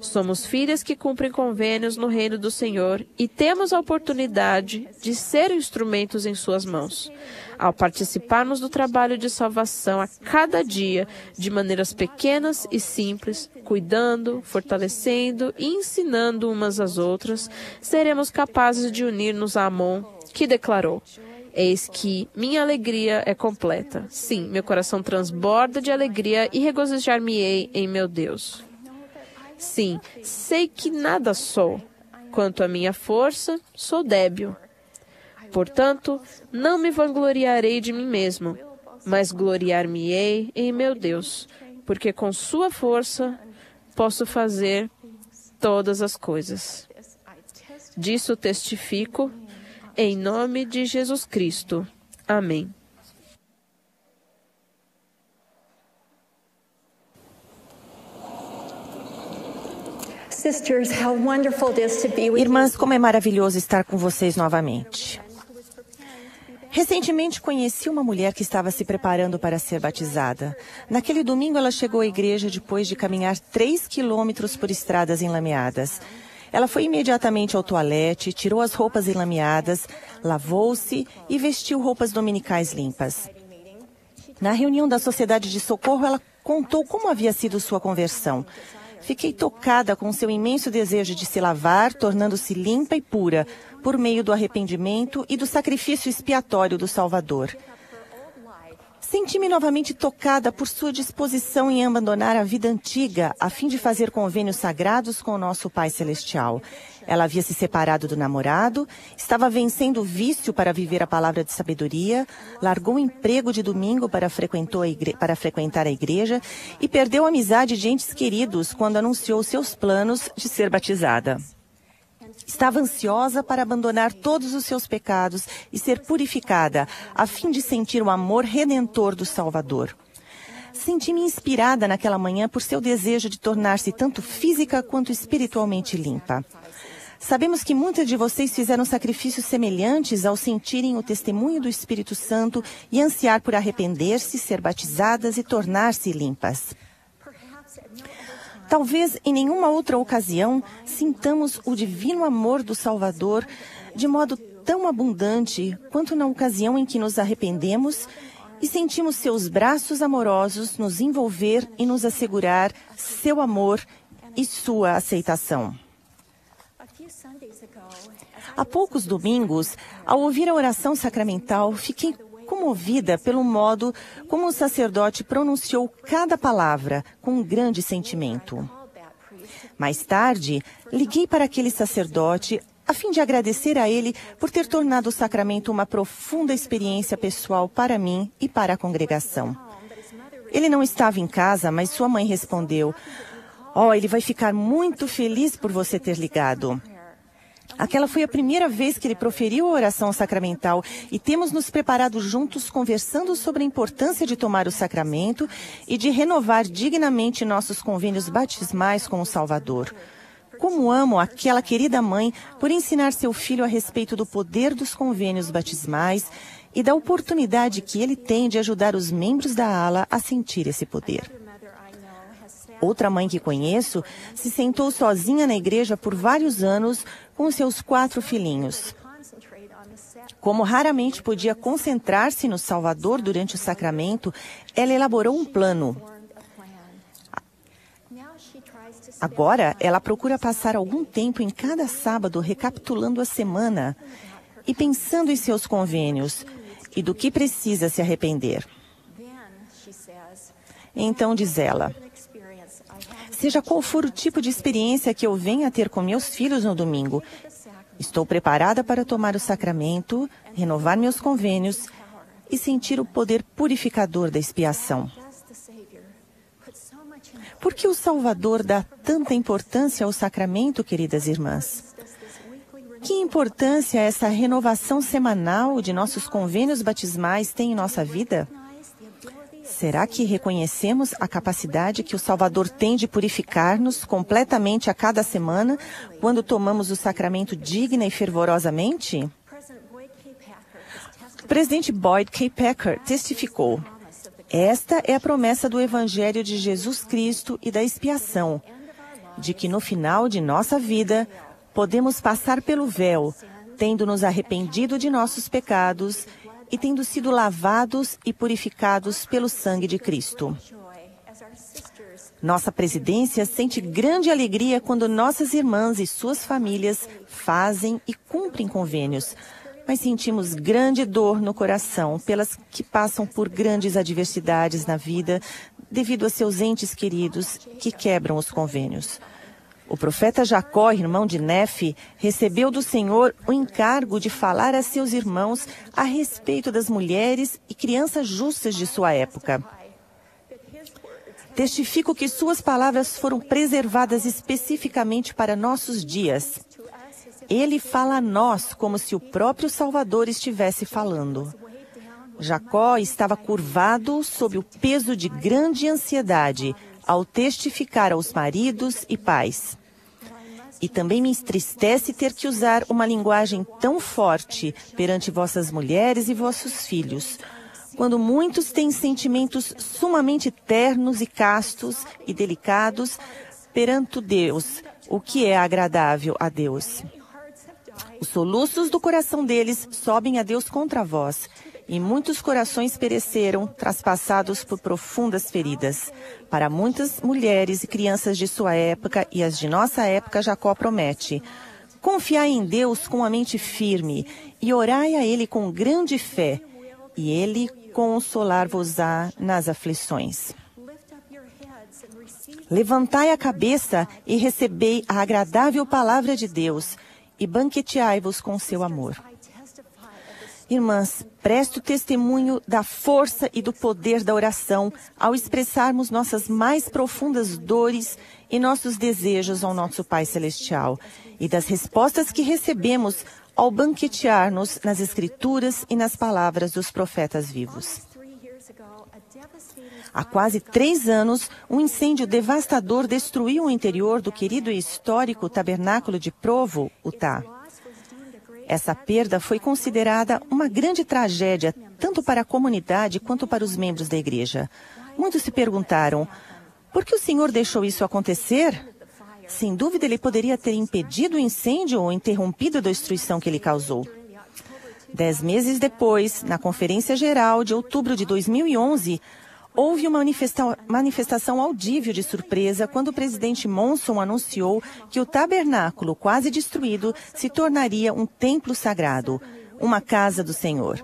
Speaker 5: Somos filhas que cumprem convênios no reino do Senhor e temos a oportunidade de ser instrumentos em suas mãos. Ao participarmos do trabalho de salvação a cada dia, de maneiras pequenas e simples, cuidando, fortalecendo e ensinando umas às outras, seremos capazes de unir-nos a Amon, que declarou, eis que minha alegria é completa. Sim, meu coração transborda de alegria e regozijar-me-ei em meu Deus. Sim, sei que nada sou. Quanto à minha força, sou débil. Portanto, não me vangloriarei de mim mesmo, mas gloriar-me-ei em meu Deus, porque com sua força posso fazer todas as coisas. Disso testifico, em nome de Jesus Cristo. Amém.
Speaker 4: Irmãs, como é maravilhoso estar com vocês novamente. Recentemente conheci uma mulher que estava se preparando para ser batizada. Naquele domingo ela chegou à igreja depois de caminhar 3 quilômetros por estradas enlameadas. Ela foi imediatamente ao toalete, tirou as roupas enlameadas, lavou-se e vestiu roupas dominicais limpas. Na reunião da Sociedade de Socorro, ela contou como havia sido sua conversão. Fiquei tocada com seu imenso desejo de se lavar, tornando-se limpa e pura, por meio do arrependimento e do sacrifício expiatório do Salvador. Senti-me novamente tocada por sua disposição em abandonar a vida antiga, a fim de fazer convênios sagrados com o nosso Pai Celestial. Ela havia se separado do namorado, estava vencendo o vício para viver a palavra de sabedoria, largou o emprego de domingo para frequentar a igreja e perdeu a amizade de entes queridos quando anunciou seus planos de ser batizada. Estava ansiosa para abandonar todos os seus pecados e ser purificada, a fim de sentir o amor redentor do Salvador. Senti-me inspirada naquela manhã por seu desejo de tornar-se tanto física quanto espiritualmente limpa. Sabemos que muitas de vocês fizeram sacrifícios semelhantes ao sentirem o testemunho do Espírito Santo e ansiar por arrepender-se, ser batizadas e tornar-se limpas. Talvez em nenhuma outra ocasião sintamos o divino amor do Salvador de modo tão abundante quanto na ocasião em que nos arrependemos e sentimos seus braços amorosos nos envolver e nos assegurar seu amor e sua aceitação. Há poucos domingos, ao ouvir a oração sacramental, fiquei comovida pelo modo como o sacerdote pronunciou cada palavra com um grande sentimento. Mais tarde, liguei para aquele sacerdote a fim de agradecer a ele por ter tornado o sacramento uma profunda experiência pessoal para mim e para a congregação. Ele não estava em casa, mas sua mãe respondeu: "Oh, ele vai ficar muito feliz por você ter ligado." Aquela foi a primeira vez que ele proferiu a oração sacramental e temos nos preparado juntos conversando sobre a importância de tomar o sacramento e de renovar dignamente nossos convênios batismais com o Salvador. Como amo aquela querida mãe por ensinar seu filho a respeito do poder dos convênios batismais e da oportunidade que ele tem de ajudar os membros da ala a sentir esse poder. Outra mãe que conheço se sentou sozinha na igreja por vários anos com seus 4 filhinhos. Como raramente podia concentrar-se no Salvador durante o sacramento, ela elaborou um plano. Agora, ela procura passar algum tempo em cada sábado recapitulando a semana e pensando em seus convênios e do que precisa se arrepender. Então, diz ela: "Seja qual for o tipo de experiência que eu venha a ter com meus filhos no domingo, estou preparada para tomar o sacramento, renovar meus convênios e sentir o poder purificador da expiação." Por que o Salvador dá tanta importância ao sacramento, queridas irmãs? Que importância essa renovação semanal de nossos convênios batismais tem em nossa vida? Será que reconhecemos a capacidade que o Salvador tem de purificar-nos completamente a cada semana, quando tomamos o sacramento digna e fervorosamente? O presidente Boyd K. Packer testificou: "Esta é a promessa do Evangelho de Jesus Cristo e da expiação, de que no final de nossa vida podemos passar pelo véu, tendo nos arrependido de nossos pecados e tendo sido lavados e purificados pelo sangue de Cristo." Nossa presidência sente grande alegria quando nossas irmãs e suas famílias fazem e cumprem convênios, mas sentimos grande dor no coração pelas que passam por grandes adversidades na vida devido a seus entes queridos que quebram os convênios. O profeta Jacó, irmão de Nefe, recebeu do Senhor o encargo de falar a seus irmãos a respeito das mulheres e crianças justas de sua época. Testifico que suas palavras foram preservadas especificamente para nossos dias. Ele fala a nós como se o próprio Salvador estivesse falando. Jacó estava curvado sob o peso de grande ansiedade ao testificar aos maridos e pais. E também me entristece ter que usar uma linguagem tão forte perante vossas mulheres e vossos filhos, quando muitos têm sentimentos sumamente ternos e castos e delicados perante Deus, o que é agradável a Deus. Os soluços do coração deles sobem a Deus contra vós, e muitos corações pereceram, traspassados por profundas feridas. Para muitas mulheres e crianças de sua época e as de nossa época, Jacó promete: "Confiai em Deus com a mente firme e orai a Ele com grande fé, e Ele consolar-vos-á nas aflições. Levantai a cabeça e recebei a agradável palavra de Deus, e banqueteai-vos com seu amor." Irmãs, presto testemunho da força e do poder da oração ao expressarmos nossas mais profundas dores e nossos desejos ao nosso Pai Celestial, e das respostas que recebemos ao banquetear-nos nas Escrituras e nas palavras dos profetas vivos. Há quase 3 anos, um incêndio devastador destruiu o interior do querido e histórico Tabernáculo de Provo, Utah. Essa perda foi considerada uma grande tragédia, tanto para a comunidade quanto para os membros da igreja. Muitos se perguntaram: por que o Senhor deixou isso acontecer? Sem dúvida, ele poderia ter impedido o incêndio ou interrompido a destruição que ele causou. 10 meses depois, na Conferência Geral de outubro de 2011, houve uma manifestação audível de surpresa quando o presidente Monson anunciou que o tabernáculo, quase destruído, se tornaria um templo sagrado, uma casa do Senhor.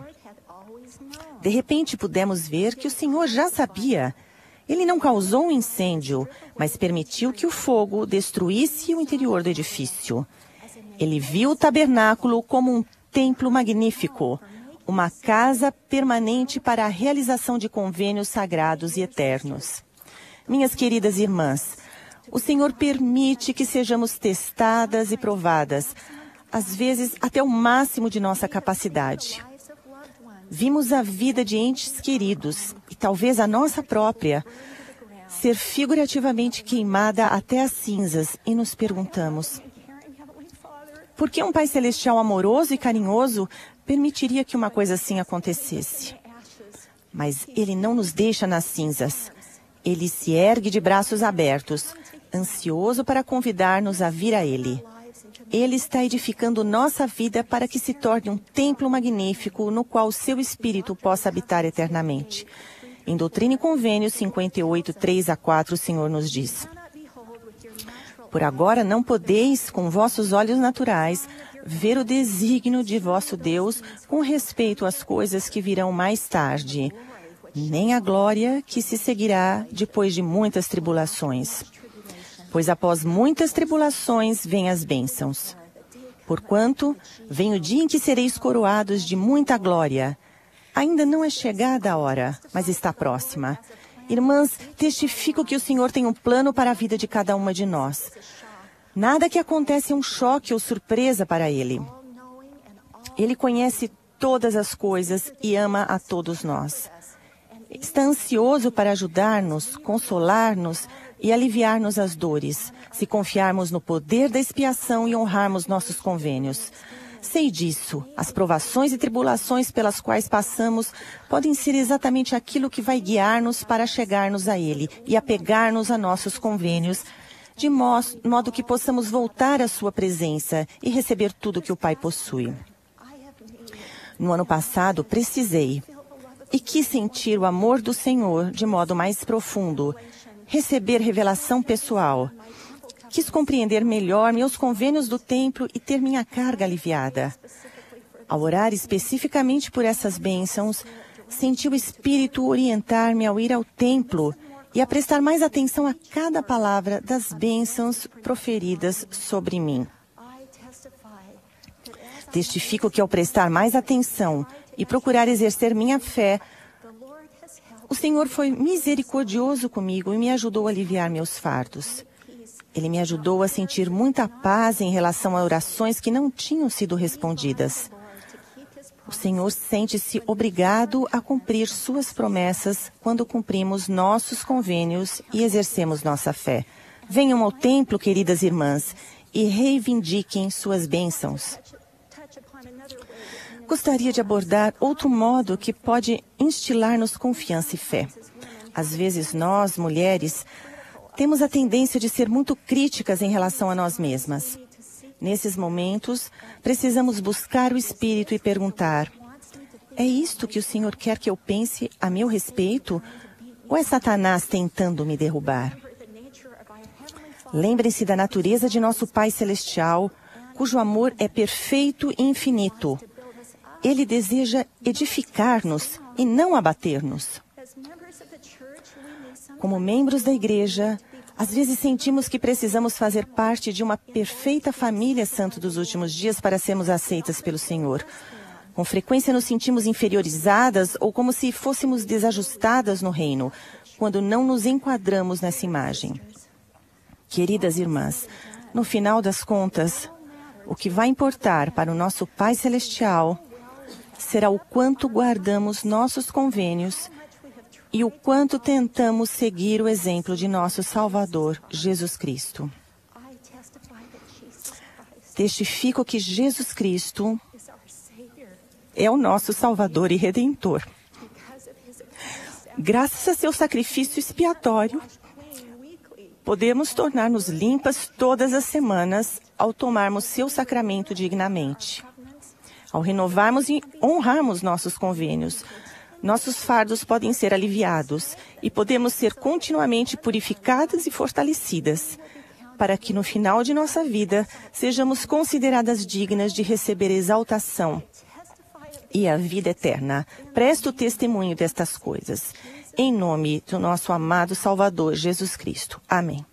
Speaker 4: De repente, pudemos ver que o Senhor já sabia. Ele não causou um incêndio, mas permitiu que o fogo destruísse o interior do edifício. Ele viu o tabernáculo como um templo magnífico, uma casa permanente para a realização de convênios sagrados e eternos. Minhas queridas irmãs, o Senhor permite que sejamos testadas e provadas, às vezes até o máximo de nossa capacidade. Vimos a vida de entes queridos, e talvez a nossa própria, ser figurativamente queimada até as cinzas e nos perguntamos: por que um Pai Celestial amoroso e carinhoso permitiria que uma coisa assim acontecesse? Mas Ele não nos deixa nas cinzas. Ele se ergue de braços abertos, ansioso para convidar-nos a vir a Ele. Ele está edificando nossa vida para que se torne um templo magnífico no qual o seu Espírito possa habitar eternamente. Em Doutrina e Convênios 58, 3-4, o Senhor nos diz: por agora não podeis, com vossos olhos naturais, ver o desígnio de vosso Deus com respeito às coisas que virão mais tarde, nem a glória que se seguirá depois de muitas tribulações. Pois após muitas tribulações vêm as bênçãos. Porquanto vem o dia em que sereis coroados de muita glória. Ainda não é chegada a hora, mas está próxima. Irmãs, testifico que o Senhor tem um plano para a vida de cada uma de nós. Nada que acontece é um choque ou surpresa para Ele. Ele conhece todas as coisas e ama a todos nós. Está ansioso para ajudar-nos, consolar-nos e aliviar-nos as dores, se confiarmos no poder da expiação e honrarmos nossos convênios. Sei disso. As provações e tribulações pelas quais passamos podem ser exatamente aquilo que vai guiar-nos para chegarmos a Ele e apegar-nos a nossos convênios, de modo que possamos voltar à sua presença e receber tudo que o Pai possui. No ano passado, precisei e quis sentir o amor do Senhor de modo mais profundo, receber revelação pessoal. Quis compreender melhor meus convênios do templo e ter minha carga aliviada. Ao orar especificamente por essas bênçãos, senti o Espírito orientar-me ao ir ao templo e a prestar mais atenção a cada palavra das bênçãos proferidas sobre mim. Testifico que ao prestar mais atenção e procurar exercer minha fé, o Senhor foi misericordioso comigo e me ajudou a aliviar meus fardos. Ele me ajudou a sentir muita paz em relação a orações que não tinham sido respondidas. O Senhor sente-se obrigado a cumprir suas promessas quando cumprimos nossos convênios e exercemos nossa fé. Venham ao templo, queridas irmãs, e reivindiquem suas bênçãos. Gostaria de abordar outro modo que pode instilar-nos confiança e fé. Às vezes nós, mulheres, temos a tendência de ser muito críticas em relação a nós mesmas. Nesses momentos, precisamos buscar o Espírito e perguntar: é isto que o Senhor quer que eu pense a meu respeito? Ou é Satanás tentando me derrubar? Lembrem-se da natureza de nosso Pai Celestial, cujo amor é perfeito e infinito. Ele deseja edificar-nos e não abater-nos. Como membros da igreja, às vezes sentimos que precisamos fazer parte de uma perfeita família santo dos últimos dias para sermos aceitas pelo Senhor. Com frequência nos sentimos inferiorizadas ou como se fôssemos desajustadas no reino, quando não nos enquadramos nessa imagem. Queridas irmãs, no final das contas, o que vai importar para o nosso Pai Celestial será o quanto guardamos nossos convênios e o quanto tentamos seguir o exemplo de nosso Salvador, Jesus Cristo. Testifico que Jesus Cristo é o nosso Salvador e Redentor. Graças a seu sacrifício expiatório, podemos tornar-nos limpas todas as semanas ao tomarmos seu sacramento dignamente. Ao renovarmos e honrarmos nossos convênios, nossos fardos podem ser aliviados e podemos ser continuamente purificadas e fortalecidas, para que no final de nossa vida sejamos consideradas dignas de receber exaltação e a vida eterna. Presto testemunho destas coisas. Em nome do nosso amado Salvador, Jesus Cristo. Amém.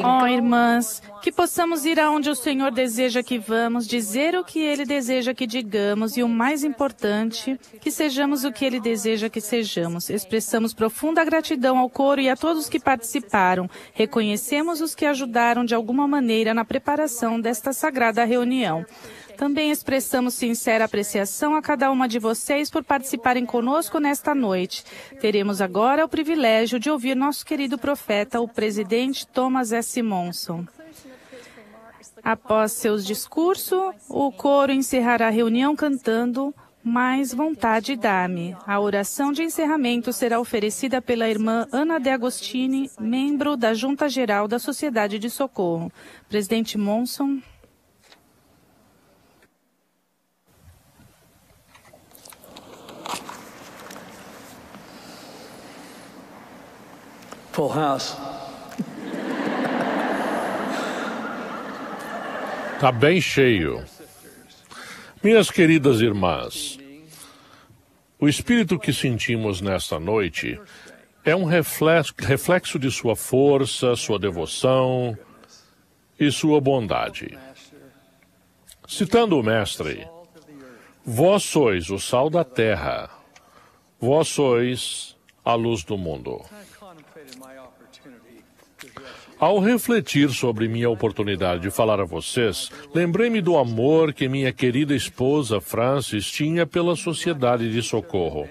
Speaker 2: Oh, irmãs, que possamos ir aonde o Senhor deseja que vamos, dizer o que Ele deseja que digamos e, o mais importante, que sejamos o que Ele deseja que sejamos. Expressamos profunda gratidão ao coro e a todos que participaram. Reconhecemos os que ajudaram de alguma maneira na preparação desta sagrada reunião. Também expressamos sincera apreciação a cada uma de vocês por participarem conosco nesta noite. Teremos agora o privilégio de ouvir nosso querido profeta, o presidente Thomas S. Monson. Após seus discursos, o coro encerrará a reunião cantando Mais Vontade Dá-me. A oração de encerramento será oferecida pela irmã Ana de Agostini, membro da Junta Geral da Sociedade de Socorro. Presidente Monson.
Speaker 6: Full house.
Speaker 7: Está bem cheio. Minhas queridas irmãs, o espírito que sentimos nesta noite é um reflexo de sua força, sua devoção e sua bondade. Citando o Mestre, vós sois o sal da terra, vós sois a luz do mundo. Ao refletir sobre minha oportunidade de falar a vocês, lembrei-me do amor que minha querida esposa Frances tinha pela Sociedade de Socorro.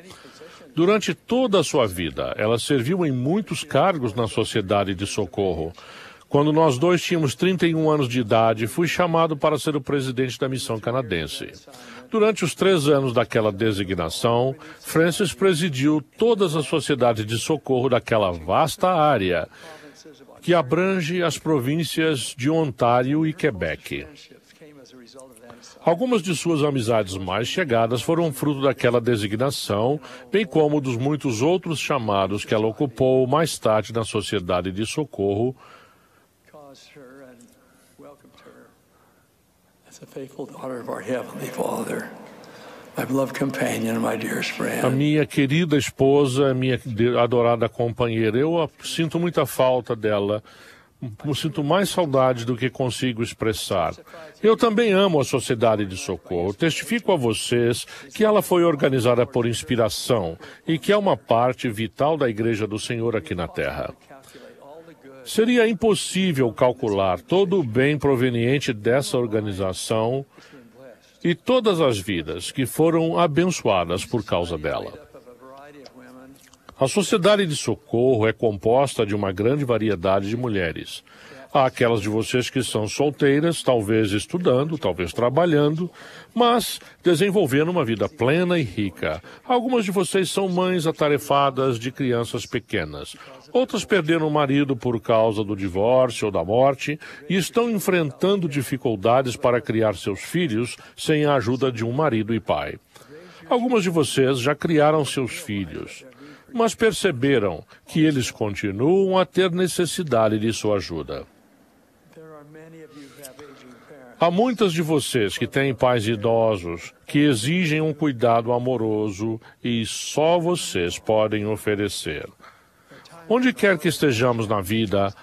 Speaker 7: Durante toda a sua vida, ela serviu em muitos cargos na Sociedade de Socorro. Quando nós dois tínhamos 31 anos de idade, fui chamado para ser o presidente da missão canadense. Durante os 3 anos daquela designação, Frances presidiu todas as sociedades de socorro daquela vasta área, que abrange as províncias de Ontário e Quebec. Algumas de suas amizades mais chegadas foram fruto daquela designação, bem como dos muitos outros chamados que ela ocupou mais tarde na Sociedade de Socorro. A minha querida esposa, minha adorada companheira, eu sinto muita falta dela, sinto mais saudade do que consigo expressar. Eu também amo a Sociedade de Socorro. Testifico a vocês que ela foi organizada por inspiração e que é uma parte vital da Igreja do Senhor aqui na Terra. Seria impossível calcular todo o bem proveniente dessa organização e todas as vidas que foram abençoadas por causa dela. A Sociedade de Socorro é composta de uma grande variedade de mulheres. Há aquelas de vocês que são solteiras, talvez estudando, talvez trabalhando, mas desenvolvendo uma vida plena e rica. Algumas de vocês são mães atarefadas de crianças pequenas. Outras perderam o marido por causa do divórcio ou da morte e estão enfrentando dificuldades para criar seus filhos sem a ajuda de um marido e pai. Algumas de vocês já criaram seus filhos, mas perceberam que eles continuam a ter necessidade de sua ajuda. Há muitas de vocês que têm pais idosos que exigem um cuidado amoroso e só vocês podem oferecer. Onde quer que estejamos na vida,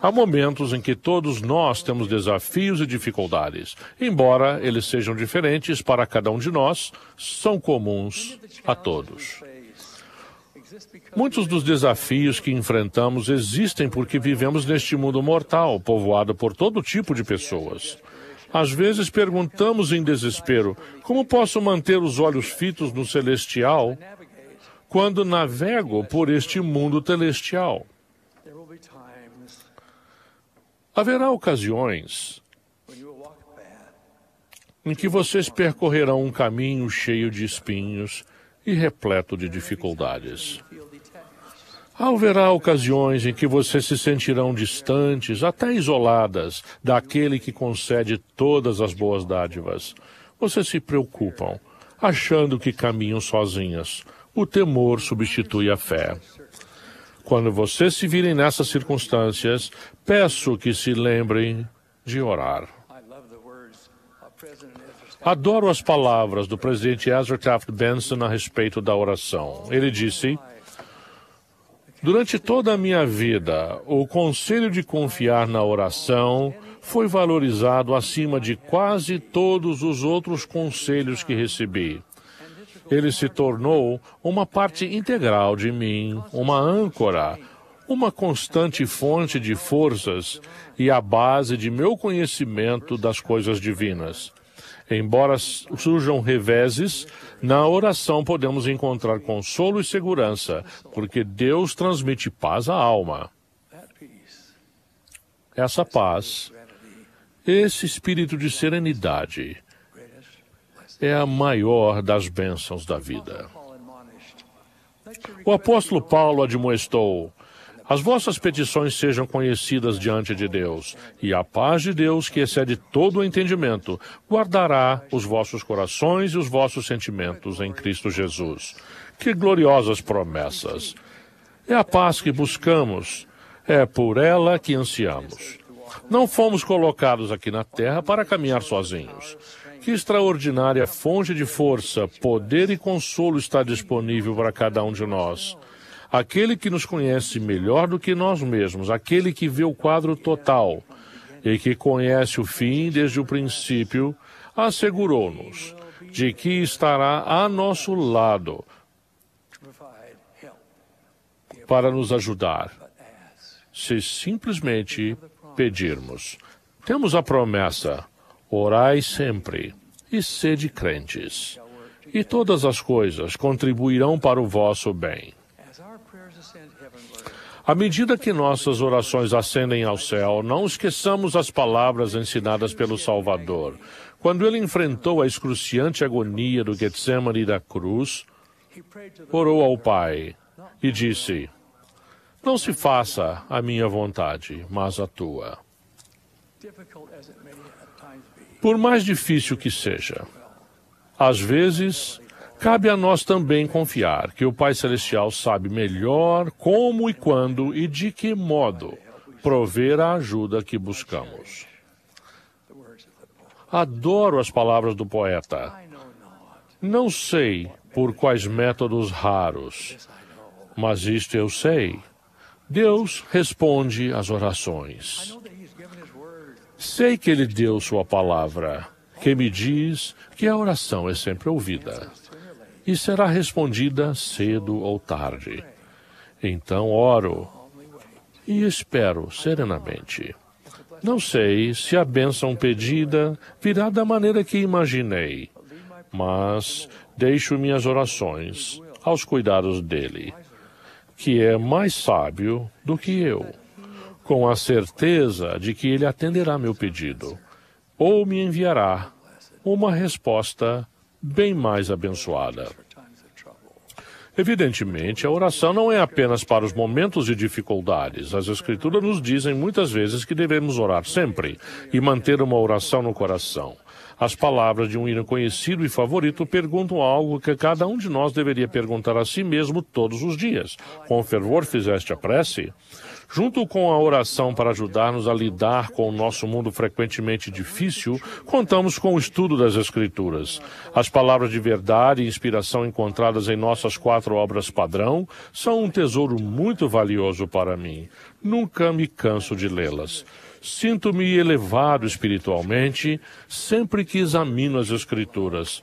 Speaker 7: há momentos em que todos nós temos desafios e dificuldades. Embora eles sejam diferentes para cada um de nós, são comuns a todos. Muitos dos desafios que enfrentamos existem porque vivemos neste mundo mortal, povoado por todo tipo de pessoas. Às vezes perguntamos em desespero, como posso manter os olhos fitos no celestial quando navego por este mundo celestial? Haverá ocasiões em que vocês percorrerão um caminho cheio de espinhos e repleto de dificuldades. Haverá ocasiões em que vocês se sentirão distantes, até isoladas, daquele que concede todas as boas dádivas. Vocês se preocupam, achando que caminham sozinhas. O temor substitui a fé. Quando vocês se virem nessas circunstâncias, peço que se lembrem de orar. Adoro as palavras do presidente Ezra Taft Benson a respeito da oração. Ele disse: Durante toda a minha vida, o conselho de confiar na oração foi valorizado acima de quase todos os outros conselhos que recebi. Ele se tornou uma parte integral de mim, uma âncora, uma constante fonte de forças e a base de meu conhecimento das coisas divinas. Embora surjam reveses, na oração podemos encontrar consolo e segurança, porque Deus transmite paz à alma. Essa paz, esse espírito de serenidade, é a maior das bênçãos da vida. O apóstolo Paulo admoestou: as vossas petições sejam conhecidas diante de Deus, e a paz de Deus, que excede todo o entendimento, guardará os vossos corações e os vossos sentimentos em Cristo Jesus. Que gloriosas promessas! É a paz que buscamos, é por ela que ansiamos. Não fomos colocados aqui na terra para caminhar sozinhos. Que extraordinária fonte de força, poder e consolo está disponível para cada um de nós. Aquele que nos conhece melhor do que nós mesmos, aquele que vê o quadro total e que conhece o fim desde o princípio, assegurou-nos de que estará a nosso lado para nos ajudar, se simplesmente pedirmos. Temos a promessa: orai sempre e sede crentes, e todas as coisas contribuirão para o vosso bem. À medida que nossas orações ascendem ao céu, não esqueçamos as palavras ensinadas pelo Salvador. Quando ele enfrentou a excruciante agonia do Getsemane da cruz, orou ao Pai e disse: não se faça a minha vontade, mas a tua. Por mais difícil que seja, às vezes, cabe a nós também confiar que o Pai Celestial sabe melhor como e quando e de que modo prover a ajuda que buscamos. Adoro as palavras do poeta. Não sei por quais métodos raros, mas isto eu sei. Deus responde às orações. Sei que Ele deu sua palavra, que me diz que a oração é sempre ouvida e será respondida cedo ou tarde. Então oro e espero serenamente. Não sei se a bênção pedida virá da maneira que imaginei, mas deixo minhas orações aos cuidados dele, que é mais sábio do que eu, com a certeza de que ele atenderá meu pedido, ou me enviará uma resposta bem mais abençoada. Evidentemente, a oração não é apenas para os momentos de dificuldades. As Escrituras nos dizem muitas vezes que devemos orar sempre e manter uma oração no coração. As palavras de um hino conhecido e favorito perguntam algo que cada um de nós deveria perguntar a si mesmo todos os dias. Com fervor fizeste a prece? Junto com a oração para ajudar-nos a lidar com o nosso mundo frequentemente difícil, contamos com o estudo das Escrituras. As palavras de verdade e inspiração encontradas em nossas 4 obras padrão são um tesouro muito valioso para mim. Nunca me canso de lê-las. Sinto-me elevado espiritualmente sempre que examino as Escrituras.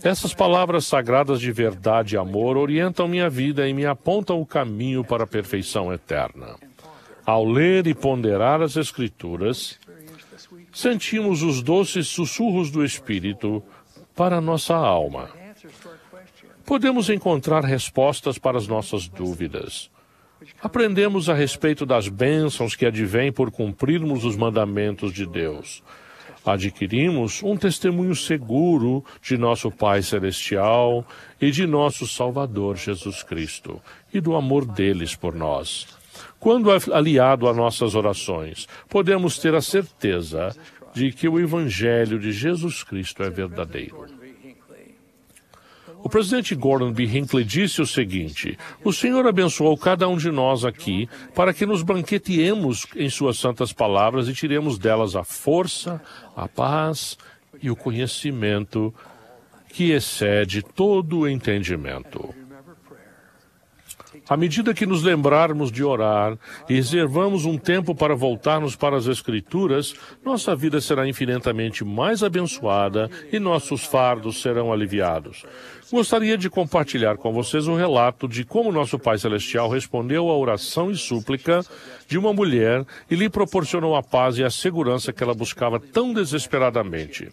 Speaker 7: Essas palavras sagradas de verdade e amor orientam minha vida e me apontam o caminho para a perfeição eterna. Ao ler e ponderar as Escrituras, sentimos os doces sussurros do Espírito para a nossa alma. Podemos encontrar respostas para as nossas dúvidas. Aprendemos a respeito das bênçãos que advêm por cumprirmos os mandamentos de Deus. Adquirimos um testemunho seguro de nosso Pai Celestial e de nosso Salvador Jesus Cristo e do amor deles por nós. Quando aliado a nossas orações, podemos ter a certeza de que o Evangelho de Jesus Cristo é verdadeiro. O presidente Gordon B. Hinckley disse o seguinte: o Senhor abençoou cada um de nós aqui para que nos banqueteemos em suas santas palavras e tiremos delas a força, a paz e o conhecimento que excede todo o entendimento. À medida que nos lembrarmos de orar e reservamos um tempo para voltarmos para as Escrituras, nossa vida será infinitamente mais abençoada e nossos fardos serão aliviados. Gostaria de compartilhar com vocês um relato de como nosso Pai Celestial respondeu à oração e súplica de uma mulher e lhe proporcionou a paz e a segurança que ela buscava tão desesperadamente.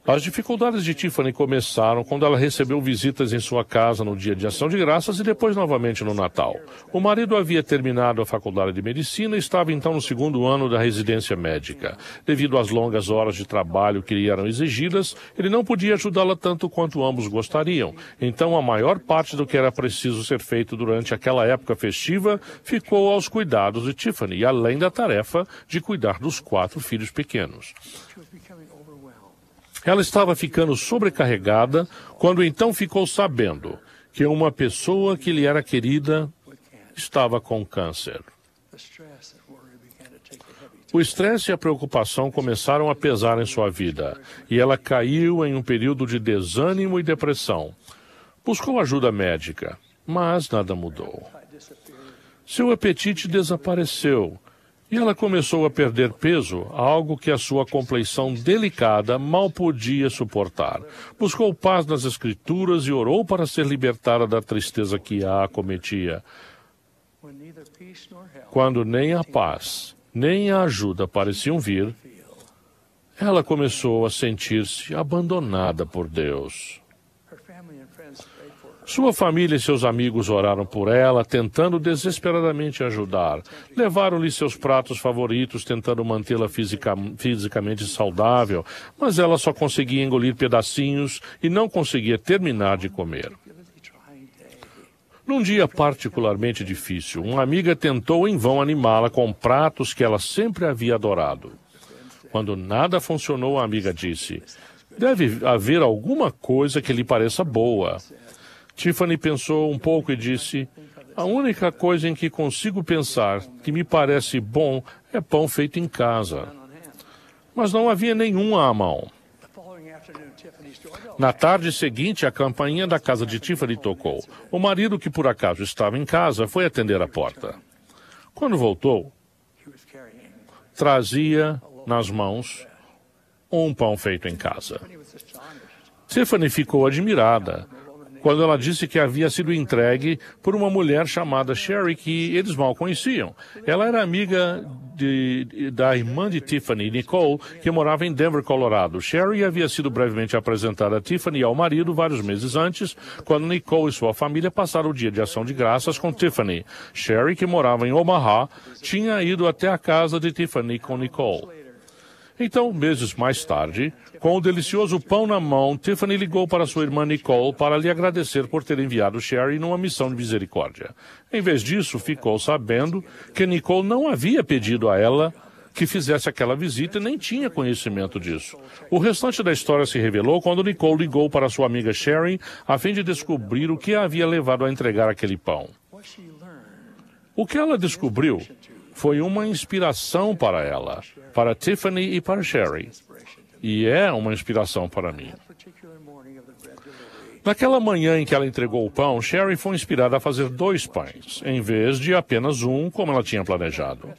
Speaker 7: As dificuldades de Tiffany começaram quando ela recebeu visitas em sua casa no dia de Ação de Graças e depois novamente no Natal. O marido havia terminado a faculdade de medicina e estava então no segundo ano da residência médica. Devido às longas horas de trabalho que lhe eram exigidas, ele não podia ajudá-la tanto quanto ambos gostariam. Então a maior parte do que era preciso ser feito durante aquela época festiva ficou aos cuidados de Tiffany, além da tarefa de cuidar dos 4 filhos pequenos. Ela estava ficando sobrecarregada quando então ficou sabendo que uma pessoa que lhe era querida estava com câncer. O estresse e a preocupação começaram a pesar em sua vida e ela caiu em um período de desânimo e depressão. Buscou ajuda médica, mas nada mudou. Seu apetite desapareceu. E ela começou a perder peso, algo que a sua complexão delicada mal podia suportar. Buscou paz nas Escrituras e orou para ser libertada da tristeza que a acometia. Quando nem a paz, nem a ajuda pareciam vir, ela começou a sentir-se abandonada por Deus. Sua família e seus amigos oraram por ela, tentando desesperadamente ajudar. Levaram-lhe seus pratos favoritos, tentando mantê-la fisicamente saudável, mas ela só conseguia engolir pedacinhos e não conseguia terminar de comer. Num dia particularmente difícil, uma amiga tentou em vão animá-la com pratos que ela sempre havia adorado. Quando nada funcionou, a amiga disse: "Deve haver alguma coisa que lhe pareça boa." Tiffany pensou um pouco e disse: "A única coisa em que consigo pensar que me parece bom é pão feito em casa." Mas não havia nenhum à mão. Na tarde seguinte, a campainha da casa de Tiffany tocou. O marido, que por acaso estava em casa, foi atender a porta. Quando voltou, trazia nas mãos um pão feito em casa. Tiffany ficou admirada quando ela disse que havia sido entregue por uma mulher chamada Sherry, que eles mal conheciam. Ela era amiga da irmã de Tiffany, Nicole, que morava em Denver, Colorado. Sherry havia sido brevemente apresentada a Tiffany e ao marido vários meses antes, quando Nicole e sua família passaram o dia de Ação de Graças com Tiffany. Sherry, que morava em Omaha, tinha ido até a casa de Tiffany com Nicole. Então, meses mais tarde, com o delicioso pão na mão, Tiffany ligou para sua irmã Nicole para lhe agradecer por ter enviado Sherry numa missão de misericórdia. Em vez disso, ficou sabendo que Nicole não havia pedido a ela que fizesse aquela visita e nem tinha conhecimento disso. O restante da história se revelou quando Nicole ligou para sua amiga Sherry a fim de descobrir o que a havia levado a entregar aquele pão. O que ela descobriu foi uma inspiração para ela, para Tiffany e para Sherry. E é uma inspiração para mim. Naquela manhã em que ela entregou o pão, Sherry foi inspirada a fazer 2 pães, em vez de apenas um, como ela tinha planejado.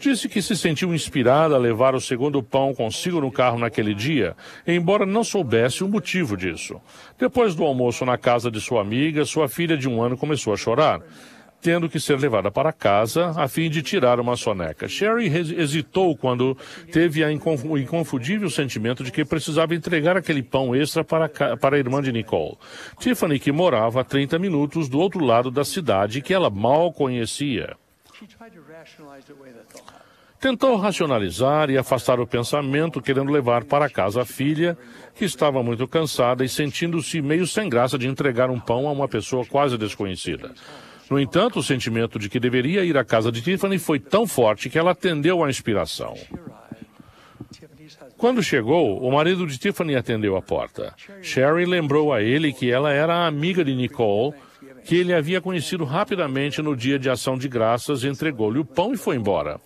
Speaker 7: Disse que se sentiu inspirada a levar o segundo pão consigo no carro naquele dia, embora não soubesse o motivo disso. Depois do almoço na casa de sua amiga, sua filha de 1 ano começou a chorar, tendo que ser levada para casa a fim de tirar uma soneca. Sherry hesitou quando teve o inconfundível sentimento de que precisava entregar aquele pão extra para a irmã de Nicole, Tiffany, que morava a 30 minutos do outro lado da cidade que ela mal conhecia. Tentou racionalizar e afastar o pensamento, querendo levar para casa a filha, que estava muito cansada e sentindo-se meio sem graça de entregar um pão a uma pessoa quase desconhecida. No entanto, o sentimento de que deveria ir à casa de Tiffany foi tão forte que ela atendeu à inspiração. Quando chegou, o marido de Tiffany atendeu a porta. Sherry lembrou a ele que ela era a amiga de Nicole, que ele havia conhecido rapidamente no dia de Ação de Graças, entregou-lhe o pão e foi embora.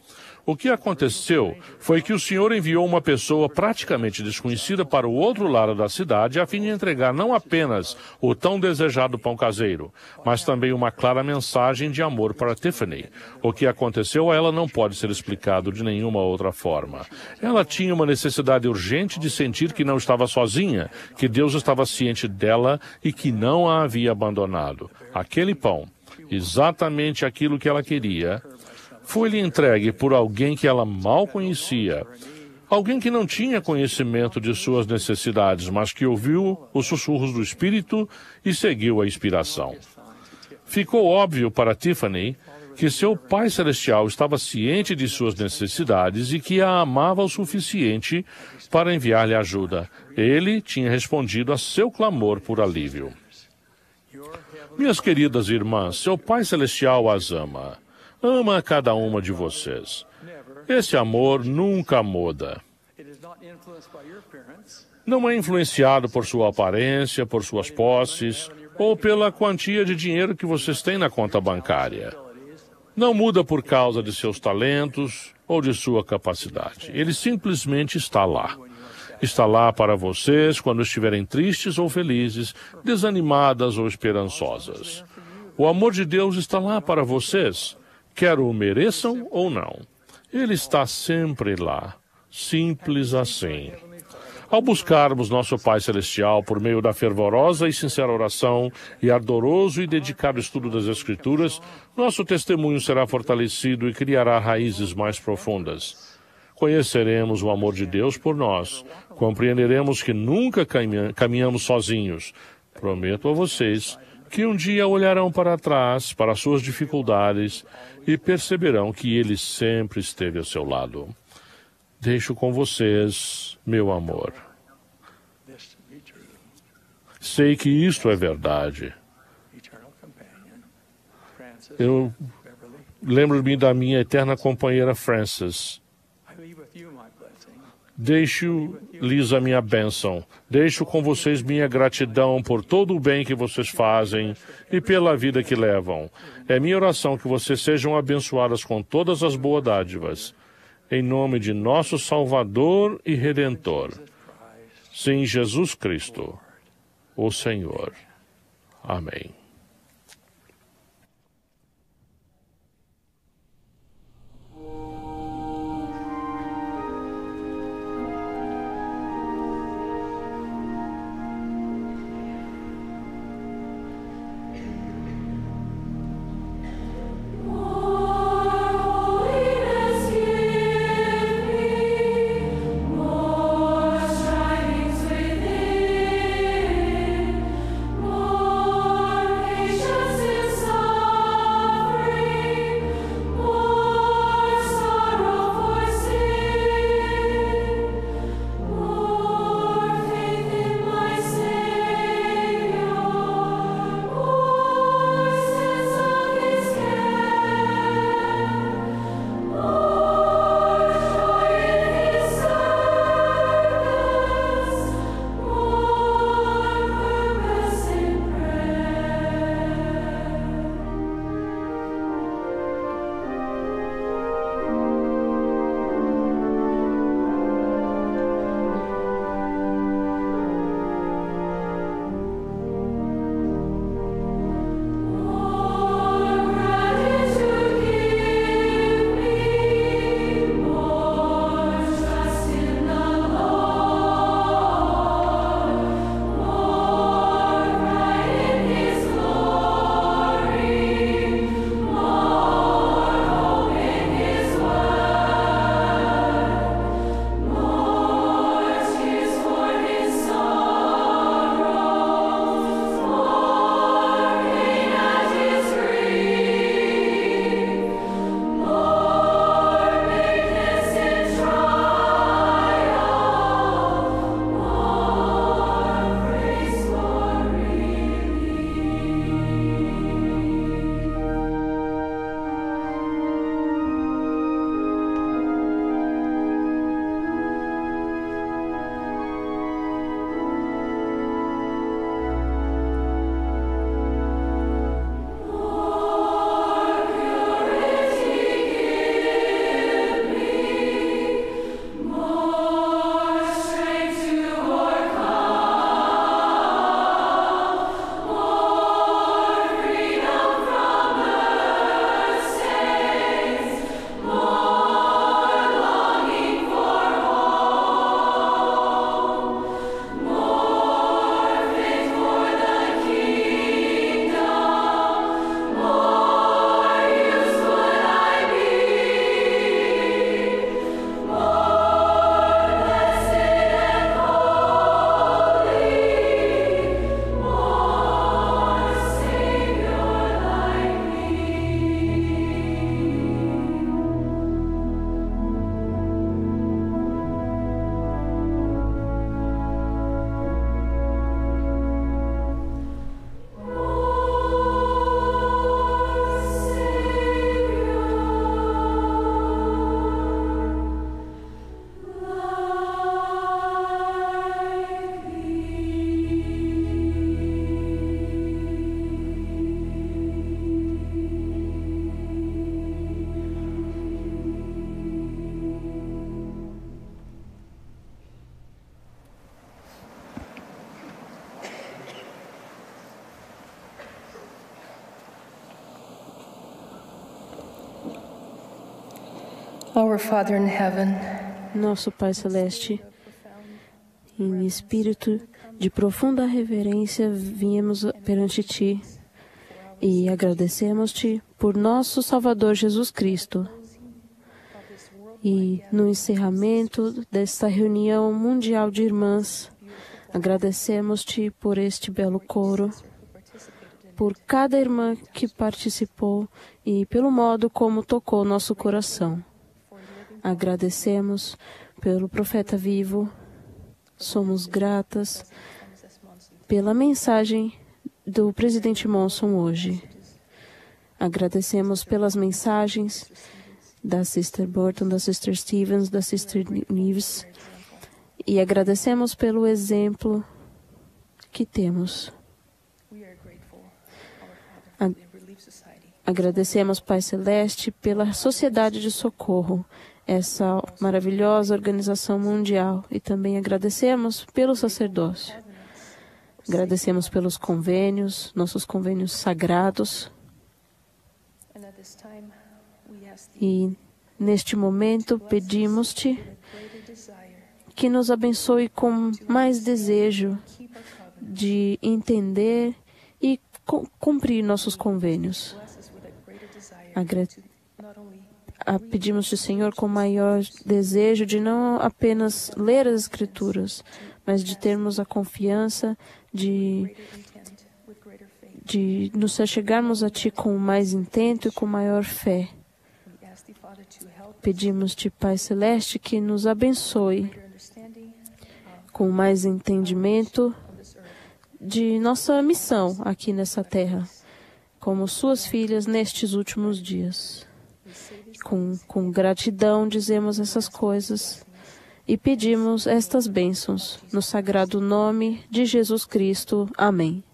Speaker 7: O que aconteceu foi que o Senhor enviou uma pessoa praticamente desconhecida para o outro lado da cidade a fim de entregar não apenas o tão desejado pão caseiro, mas também uma clara mensagem de amor para Tiffany. O que aconteceu a ela não pode ser explicado de nenhuma outra forma. Ela tinha uma necessidade urgente de sentir que não estava sozinha, que Deus estava ciente dela e que não a havia abandonado. Aquele pão, exatamente aquilo que ela queria, foi-lhe entregue por alguém que ela mal conhecia, alguém que não tinha conhecimento de suas necessidades, mas que ouviu os sussurros do Espírito e seguiu a inspiração. Ficou óbvio para Tiffany que seu Pai Celestial estava ciente de suas necessidades e que a amava o suficiente para enviar-lhe ajuda. Ele tinha respondido a seu clamor por alívio. Minhas queridas irmãs, seu Pai Celestial as ama. Ama a cada uma de vocês. Esse amor nunca muda. Não é influenciado por sua aparência, por suas posses ou pela quantia de dinheiro que vocês têm na conta bancária. Não muda por causa de seus talentos ou de sua capacidade. Ele simplesmente está lá. Está lá para vocês quando estiverem tristes ou felizes, desanimadas ou esperançosas. O amor de Deus está lá para vocês, quer o mereçam ou não. Ele está sempre lá, simples assim. Ao buscarmos nosso Pai Celestial por meio da fervorosa e sincera oração e ardoroso e dedicado estudo das Escrituras, nosso testemunho será fortalecido e criará raízes mais profundas. Conheceremos o amor de Deus por nós, compreenderemos que nunca caminhamos sozinhos. Prometo a vocês que um dia olharão para trás, para suas dificuldades, e perceberão que Ele sempre esteve ao seu lado. Deixo com vocês, meu amor. Sei que isto é verdade. Eu lembro-me da minha eterna companheira Frances. Deixo-lhes a minha bênção. Deixo com vocês minha gratidão por todo o bem que vocês fazem e pela vida que levam. É minha oração que vocês sejam abençoadas com todas as boas dádivas. Em nome de nosso Salvador e Redentor. Sim, Jesus Cristo, o Senhor. Amém.
Speaker 6: Our Father in heaven,
Speaker 5: Nosso Pai Celeste, em espírito de profunda reverência, viemos perante Ti e agradecemos-Te por nosso Salvador Jesus Cristo. E no encerramento desta reunião mundial de irmãs, agradecemos-Te por este belo coro, por cada irmã que participou e pelo modo como tocou nosso coração. Agradecemos pelo profeta vivo. Somos gratas pela mensagem do presidente Monson hoje. Agradecemos pelas mensagens da Sister Burton, da Sister Stevens, da Sister Neves, e agradecemos pelo exemplo que temos. Agradecemos, Pai Celeste, pela Sociedade de Socorro, essa maravilhosa organização mundial, e também agradecemos pelo sacerdócio. Agradecemos pelos convênios, nossos convênios sagrados. E neste momento pedimos-te que nos abençoe com mais desejo de entender e cumprir nossos convênios. Pedimos-te, Senhor, com maior desejo de não apenas ler as Escrituras, mas de termos a confiança de nos achegarmos a Ti com mais intento e com maior fé. Pedimos-te, Pai Celeste, que nos abençoe com mais entendimento de nossa missão aqui nessa terra, como suas filhas nestes últimos dias. Com gratidão dizemos essas coisas e pedimos estas bênçãos no sagrado nome de Jesus Cristo. Amém.